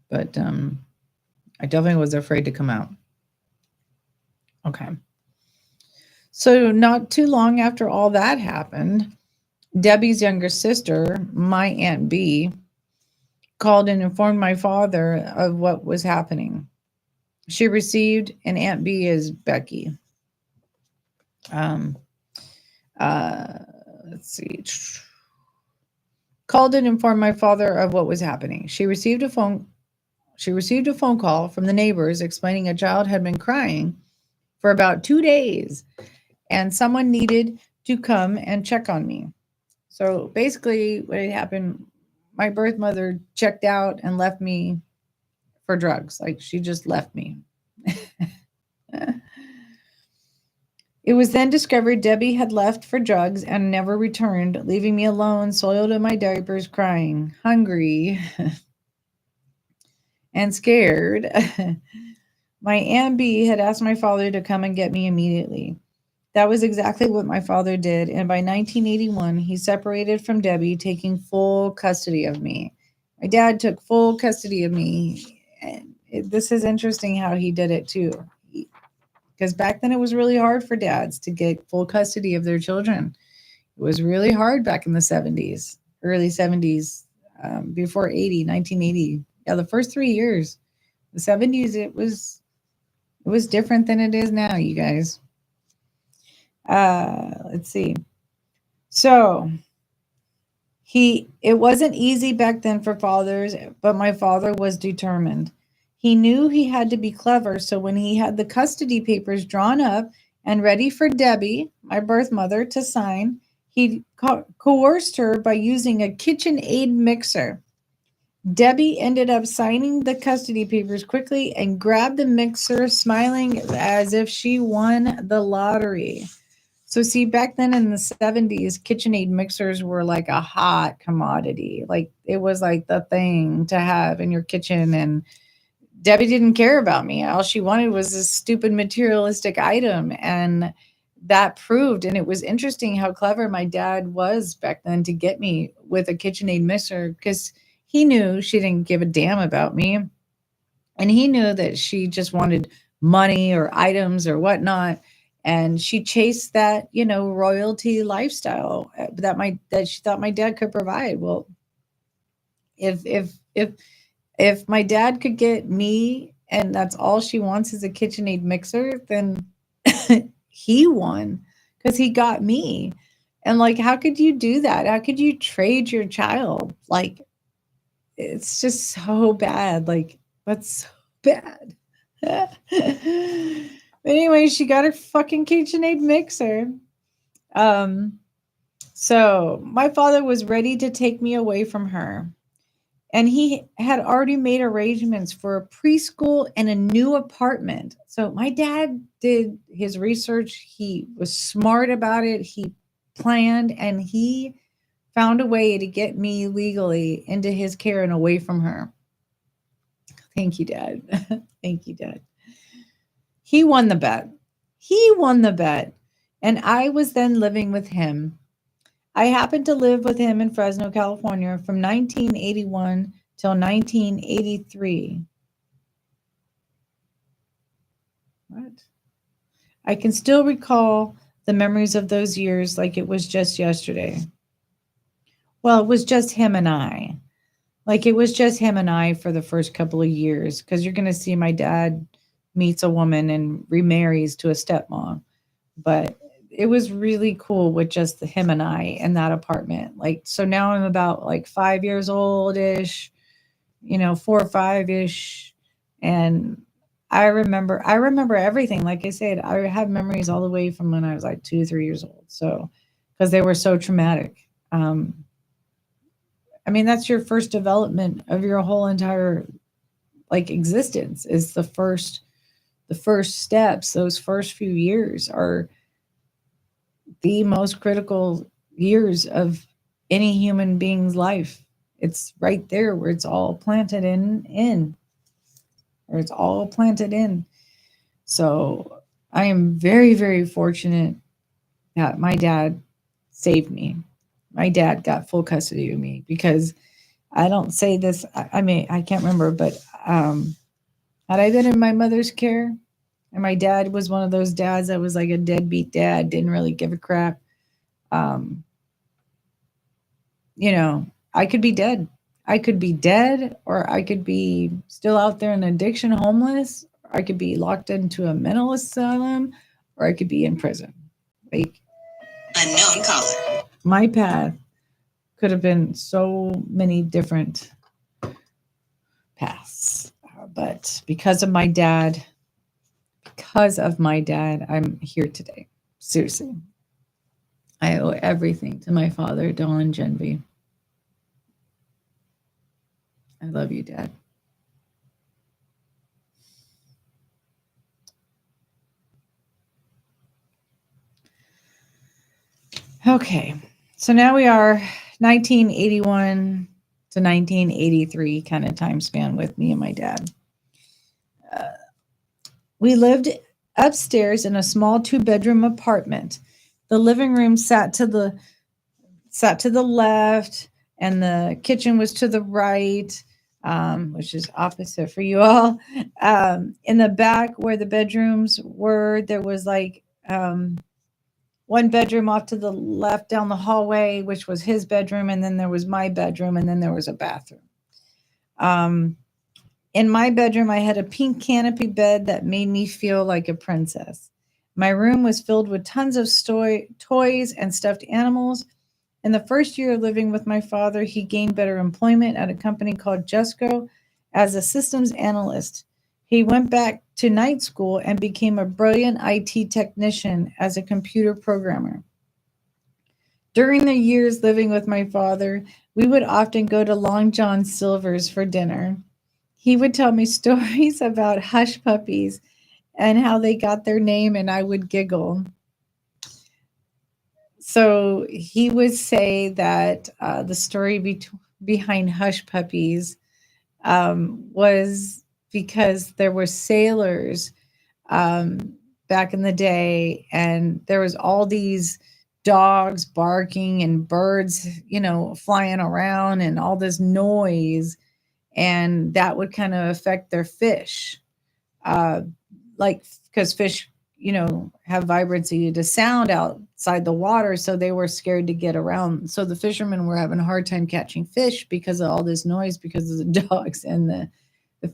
But I definitely was afraid to come out. Okay. So not too long after all that happened, Debbie's younger sister, my Aunt B, called and informed my father of what was happening. She received, and Aunt B is Becky. Um, let's see. Called and informed my father of what was happening. She received a phone call from the neighbors explaining a child had been crying for about 2 days and someone needed to come and check on me. So basically what had happened, my birth mother checked out and left me for drugs. Like she just left me. It was then discovered Debbie had left for drugs and never returned, leaving me alone, soiled in my diapers, crying, hungry, and scared. My Aunt B had asked my father to come and get me immediately. That was exactly what my father did, and by 1981, he separated from Debbie, taking full custody of me. My dad took full custody of me, and this is interesting how he did it too. Because back then it was really hard for dads to get full custody of their children. It was really hard back in the 70s, early 70s, before 1980. Yeah, the first 3 years. The 70s, it was different than it is now, you guys. Let's see. So it wasn't easy back then for fathers, but my father was determined. He knew he had to be clever, so when he had the custody papers drawn up and ready for Debbie, my birth mother, to sign, he coerced her by using a KitchenAid mixer. Debbie ended up signing the custody papers quickly and grabbed the mixer, smiling as if she won the lottery. So see, back then in the 70s, KitchenAid mixers were like a hot commodity. Like it was like the thing to have in your kitchen. And Debbie didn't care about me. All she wanted was this stupid materialistic item. And that proved, and it was interesting how clever my dad was back then to get me with a KitchenAid mixer, because he knew she didn't give a damn about me. And he knew that she just wanted money or items or whatnot. And she chased that, royalty lifestyle that she thought my dad could provide. Well, if my dad could get me and that's all she wants is a KitchenAid mixer, then he won because he got me. And like, how could you do that? How could you trade your child? Like, it's just so bad. Like, that's so bad. Anyway, she got her fucking KitchenAid mixer. So my father was ready to take me away from her. And he had already made arrangements for a preschool and a new apartment. So my dad did his research. He was smart about it. He planned and he found a way to get me legally into his care and away from her. Thank you, Dad. Thank you, Dad. He won the bet. And I was then living with him. I happened to live with him in Fresno, California from 1981 till 1983. What? I can still recall the memories of those years like it was just yesterday. Well, it was just him and I. Like it was just him and I for the first couple of years, because you're going to see my dad meets a woman and remarries to a stepmom. But it was really cool with just him and I in that apartment. Like, so now I'm about like 5 years old-ish, 4 or 5-ish. And I remember everything. Like I said, I have memories all the way from when I was like 2 or 3 years old. So, because they were so traumatic. That's your first development of your whole entire like existence, is the first steps. Those first few years are the most critical years of any human being's life. It's right there where it's all planted in. So I am very, very fortunate that my dad saved me. my dad got full custody of me because I don't say this. I mean, I can't remember, but had I been in my mother's care, and my dad was one of those dads that was like a deadbeat dad, didn't really give a crap. Um, you know, I could be dead. I could be dead, or I could be still out there in addiction, homeless. Or I could be locked into a mental asylum, or I could be in prison. Like, unknown caller. My path could have been so many different paths, but because of my dad, I'm here today. Seriously, I owe everything to my father, Don Jenvey. I love you, Dad. Okay, so now we are 1981 to 1983 kind of time span with me and my dad. We lived upstairs in a small 2-bedroom apartment. The living room sat to the left, and the kitchen was to the right, which is opposite for you all. In the back where the bedrooms were, there was like one bedroom off to the left down the hallway, which was his bedroom, and then there was my bedroom, and then there was a bathroom. In my bedroom, I had a pink canopy bed that made me feel like a princess. My room was filled with tons of toys and stuffed animals. In the first year of living with my father, he gained better employment at a company called Jusco as a systems analyst. He went back to night school and became a brilliant IT technician as a computer programmer. During the years living with my father, we would often go to Long John Silver's for dinner. He would tell me stories about hush puppies and how they got their name, and I would giggle. So he would say that the story behind hush puppies was because there were sailors back in the day, and there was all these dogs barking and birds, flying around and all this noise, and that would kind of affect their fish. Like, because fish, have vibrancy to sound outside the water, so they were scared to get around. So the fishermen were having a hard time catching fish because of all this noise, because of the dogs and the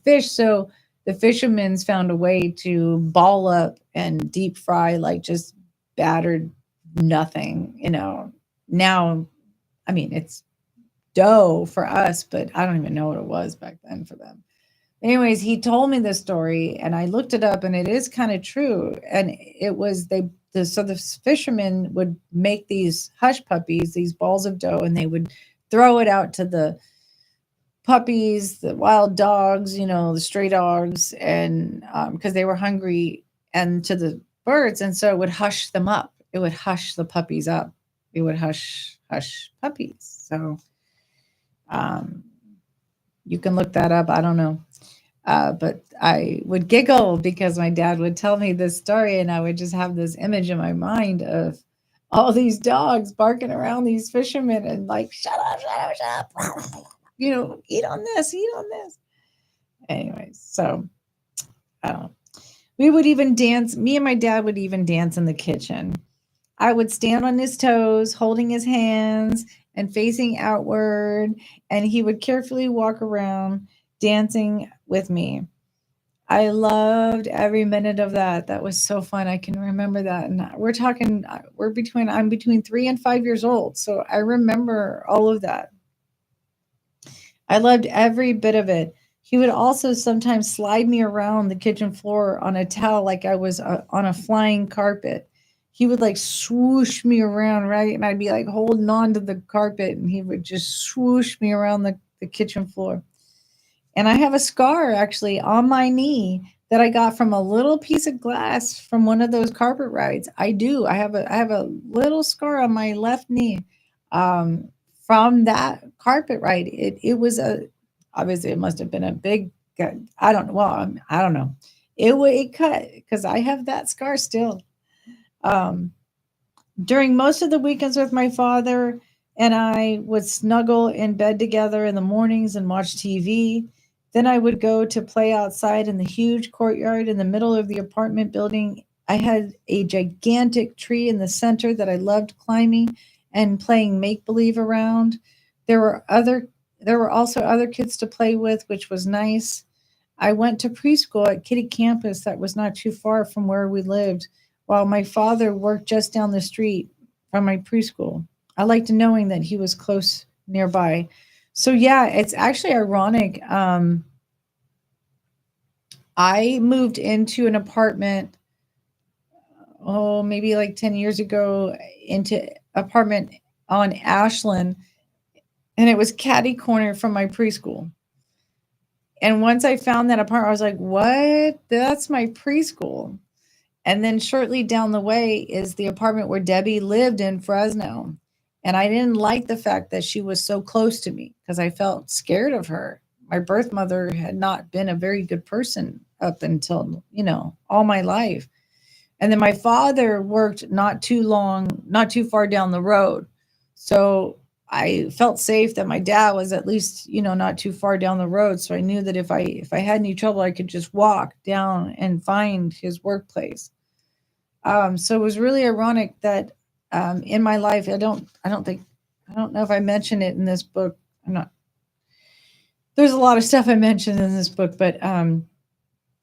fish. So the fishermen found a way to ball up and deep fry, like just battered nothing, Now, I mean, it's dough for us, but I don't even know what it was back then for them. Anyways, he told me this story, and I looked it up, and it is kind of true. And it was so the fishermen would make these hush puppies, these balls of dough, and they would throw it out to the puppies, the wild dogs, the stray dogs, and because they were hungry, and to the birds, and so it would hush them up. It would hush the puppies up. It would hush puppies. So you can look that up. I don't know. But I would giggle because my dad would tell me this story, and I would just have this image in my mind of all these dogs barking around these fishermen and like, shut up, shut up, shut up. Eat on this, eat on this. Anyways, so I don't know. We would even dance. Me and my dad would even dance in the kitchen. I would stand on his toes, holding his hands and facing outward, and he would carefully walk around dancing with me. I loved every minute of that. That was so fun. I can remember that. And I'm between 3 and 5 years old. So I remember all of that. I loved every bit of it. He would also sometimes slide me around the kitchen floor on a towel like I was on a flying carpet. He would like swoosh me around, right? And I'd be like holding on to the carpet, and he would just swoosh me around the kitchen floor. And I have a scar actually on my knee that I got from a little piece of glass from one of those carpet rides. I do. I have a little scar on my left knee from that carpet ride. It was obviously it must have been a big. I don't. Well, I don't know. It cut because I have that scar still. During most of the weekends with my father, and I would snuggle in bed together in the mornings and watch TV. Then I would go to play outside in the huge courtyard in the middle of the apartment building. I had a gigantic tree in the center that I loved climbing and playing make believe around. There were other there were also other kids to play with, which was nice. I went to preschool at Kitty Campus that was not too far from where we lived, while my father worked just down the street from my preschool. I liked knowing that he was close nearby. So yeah, it's actually ironic. I moved into an apartment, oh, maybe like 10 years ago, into apartment on Ashland, and it was catty corner from my preschool. And once I found that apartment, I was like, what? That's my preschool. And then shortly down the way is the apartment where Debbie lived in Fresno. And I didn't like the fact that she was so close to me because I felt scared of her. My birth mother had not been a very good person up until, all my life. And then my father worked not too far down the road. So I felt safe that my dad was at least, not too far down the road. So I knew that if I had any trouble, I could just walk down and find his workplace. So it was really ironic that in my life, I don't know if I mentioned it in this book. I'm not. There's a lot of stuff I mentioned in this book, but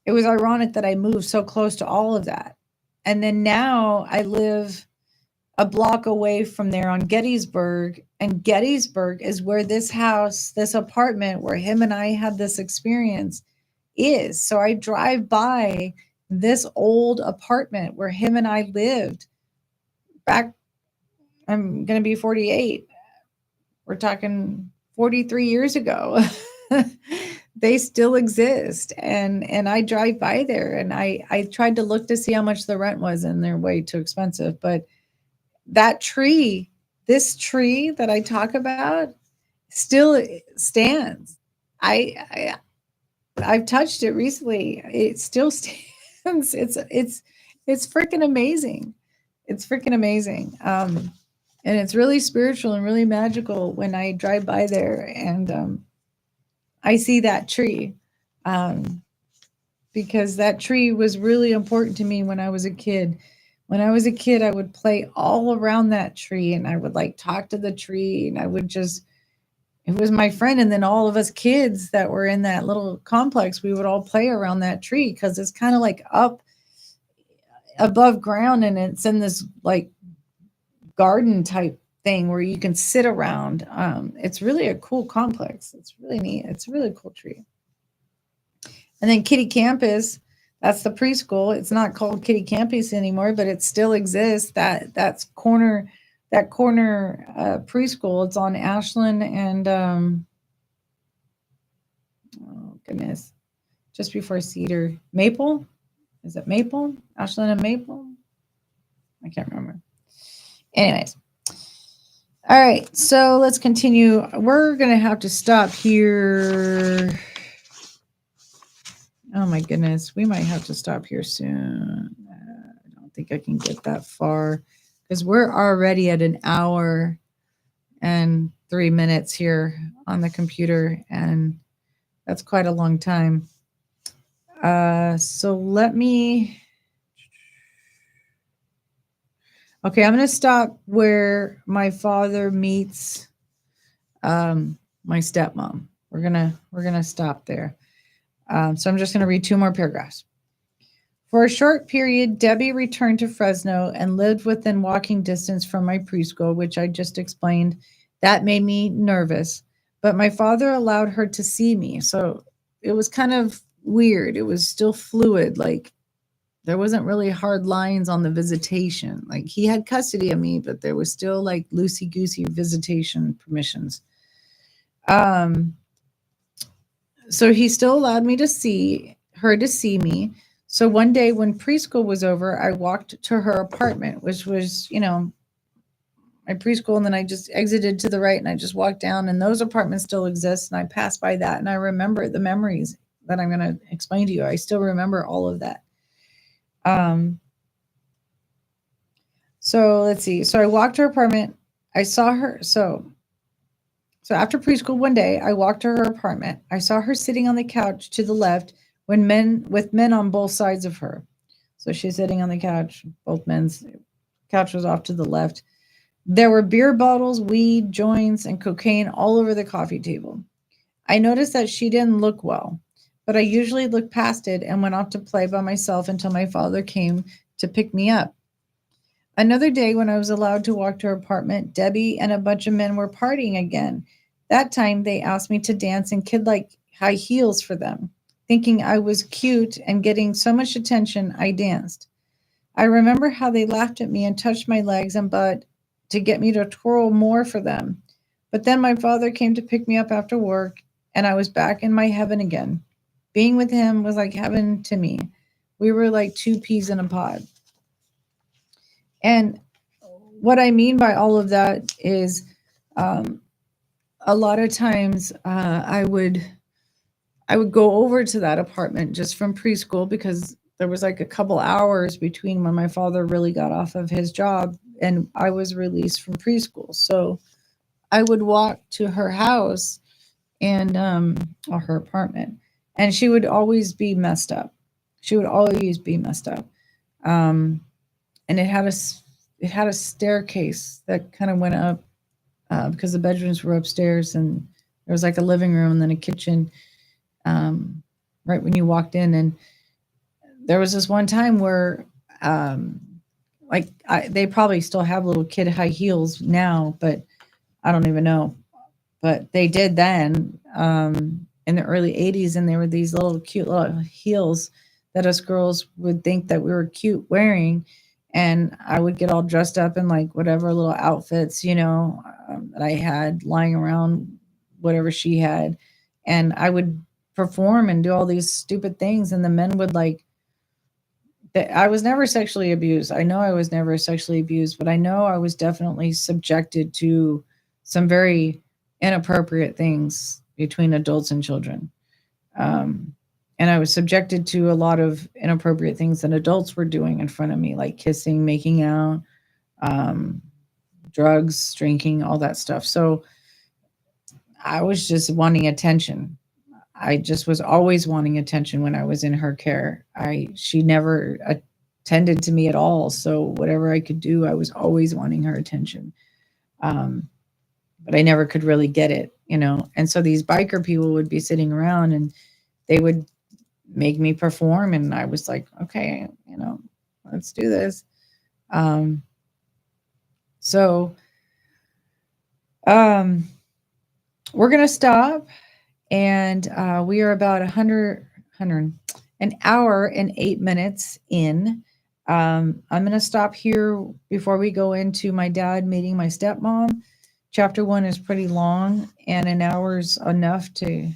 it was ironic that I moved so close to all of that. And then now I live a block away from there on Gettysburg. And Gettysburg is where this apartment where him and I had this experience is. So I drive by this old apartment where him and I lived back. I'm going to be 48. We're talking 43 years ago. They still exist, and I drive by there, and I tried to look to see how much the rent was, and they're way too expensive. But this tree that I talk about, still stands. I I've touched it recently. It still stands. It's freaking amazing. It's freaking amazing. And it's really spiritual and really magical when I drive by there and I see that tree. Um, because that tree was really important to me when I was a kid. When I was a kid, I would play all around that tree and I would like talk to the tree and I would just, it was my friend. And then all of us kids that were in that little complex, we would all play around that tree because it's kind of like up above ground and it's in this like garden type thing where you can sit around. It's really a cool complex. It's really neat. It's a really cool tree. And then Kitty Campus, that's the preschool. It's not called Kitty Campus anymore, but it still exists. That corner preschool. It's on Ashland and oh goodness, just before Cedar. Maple? Is it Maple? Ashland and Maple? I can't remember. Anyways. All right, so let's continue. We're going to have to stop here. Oh my goodness, we might have to stop here soon. I don't think I can get that far because we're already at an hour and 3 minutes here on the computer, and that's quite a long time. So let me. Okay, I'm going to stop where my father meets my stepmom. We're gonna stop there. So I'm just going to read 2 more paragraphs. For a short period, Debbie returned to Fresno and lived within walking distance from my preschool, which I just explained. That made me nervous, but my father allowed her to see me. So it was kind of weird. It was still fluid. Like there wasn't really hard lines on the visitation. Like he had custody of me, but there was still like loosey-goosey visitation permissions. So he still allowed me to see me. So one day when preschool was over, I walked to her apartment, which was, my preschool. And then I just exited to the right and I just walked down and those apartments still exist. And I passed by that and I remember the memories that I'm going to explain to you. I still remember all of that. So let's see. So I walked to her apartment. I saw her. So after preschool one day, I walked to her apartment. I saw her sitting on the couch to the left with men on both sides of her. So she's sitting on the couch, both men's couch was off to the left. There were beer bottles, weed, joints, and cocaine all over the coffee table. I noticed that she didn't look well, but I usually looked past it and went off to play by myself until my father came to pick me up. Another day, when I was allowed to walk to her apartment, Debbie and a bunch of men were partying again. That time, they asked me to dance in kid like high heels for them. Thinking I was cute and getting so much attention, I danced. I remember how they laughed at me and touched my legs and butt to get me to twirl more for them. But then my father came to pick me up after work, and I was back in my heaven again. Being with him was like heaven to me. We were like two peas in a pod. And what I mean by all of that is um, a lot of times I would go over to that apartment just from preschool because there was like a couple hours between when my father really got off of his job and I was released from preschool. So I would walk to her house and or her apartment, and she would always be messed up. She would always be messed up. Um, and it had a staircase that kind of went up because the bedrooms were upstairs, and there was like a living room and then a kitchen um, right when you walked in. And there was this one time where, um, they probably still have little kid high heels now, but I don't even know. But they did then in the early '80s, and they were these little cute little heels that us girls would think that we were cute wearing. And I would get all dressed up in like whatever little outfits, that I had lying around, whatever she had. And I would perform and do all these stupid things. And the men would like, that I was never sexually abused. I know I was never sexually abused, but I know I was definitely subjected to some very inappropriate things between adults and children. Um, and I was subjected to a lot of inappropriate things that adults were doing in front of me, like kissing, making out, um, drugs, drinking, all that stuff. So I was just wanting attention. I just was always wanting attention when I was in her care. She never attended to me at all. So whatever I could do, I was always wanting her attention. Um, but I never could really get it. And so these biker people would be sitting around and they would make me perform, and I was like, okay, let's do this. Um, so um, we're gonna stop, and we are about 100 an hour and 8 minutes in. I'm going to stop here before we go into my dad meeting my stepmom. Chapter 1 is pretty long, and an hour's enough to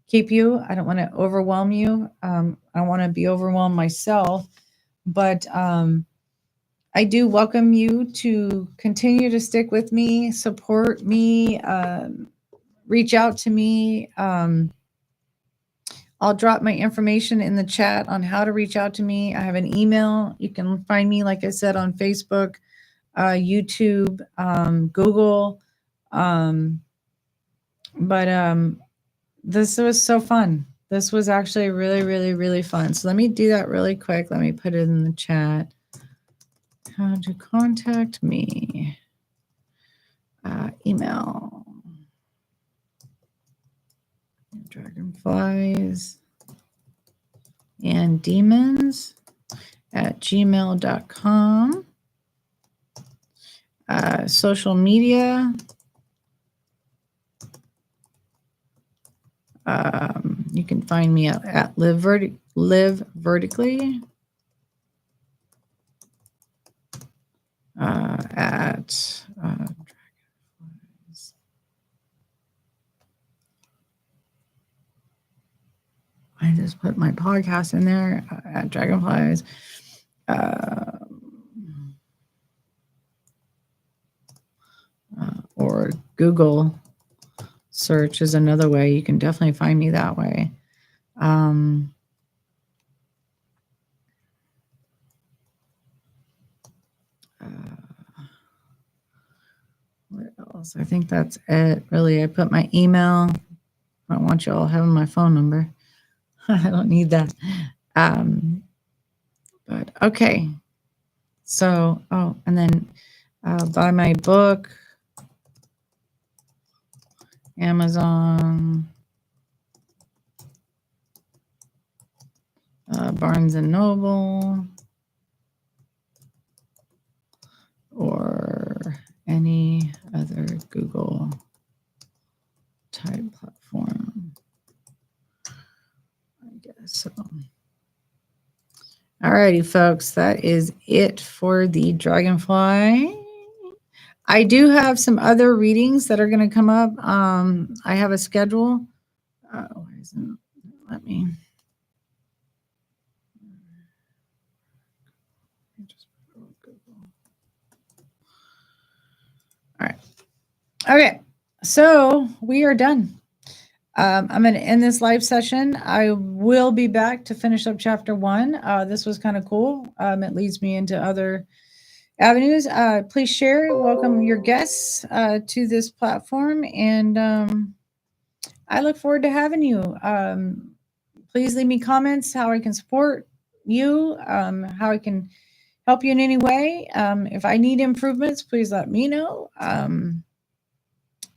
keep you. I don't want to overwhelm you. I want to be overwhelmed myself, but I do welcome you to continue to stick with me, support me, reach out to me. I'll drop my information in the chat on how to reach out to me. I have an email. You can find me, like I said, on Facebook, YouTube, Google. But this was so fun. This was actually really, really, really fun. So let me do that really quick. Let me put it in the chat. How to contact me. Email. Dragonflies and demons at gmail.com. Social media. You can find me at live vertically. At Dragonflies. I just put my podcast in there at Dragonflies. Or Google search is another way. You can definitely find me that way. else? I think that's it. Really, I put my email. I don't want you all having my phone number. I don't need that. But okay. So, and then buy my book, Amazon, Barnes and Noble, or any other Google type platform. I guess so. Alrighty, folks, that is it for the Dragonfly. I do have some other readings that are going to come up. I have a schedule. Why isn't it? Let me. All right. Okay. So we are done. I'm going to end this live session. I will be back to finish up chapter 1. This was kind of cool. It leads me into other avenues. Please share. Welcome your guests to this platform. And I look forward to having you. Please leave me comments how I can support you, how I can help you in any way. If I need improvements, please let me know.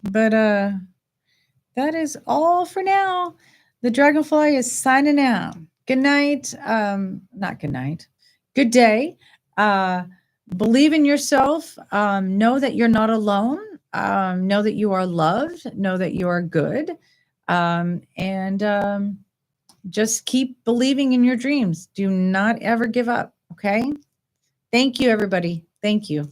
But that is all for now. The Dragonfly is signing out. Good night. Not good night. Good day. Believe in yourself. Know that you're not alone. Know that you are loved. Know that you are good. And just keep believing in your dreams. Do not ever give up. Okay. Thank you, everybody. Thank you.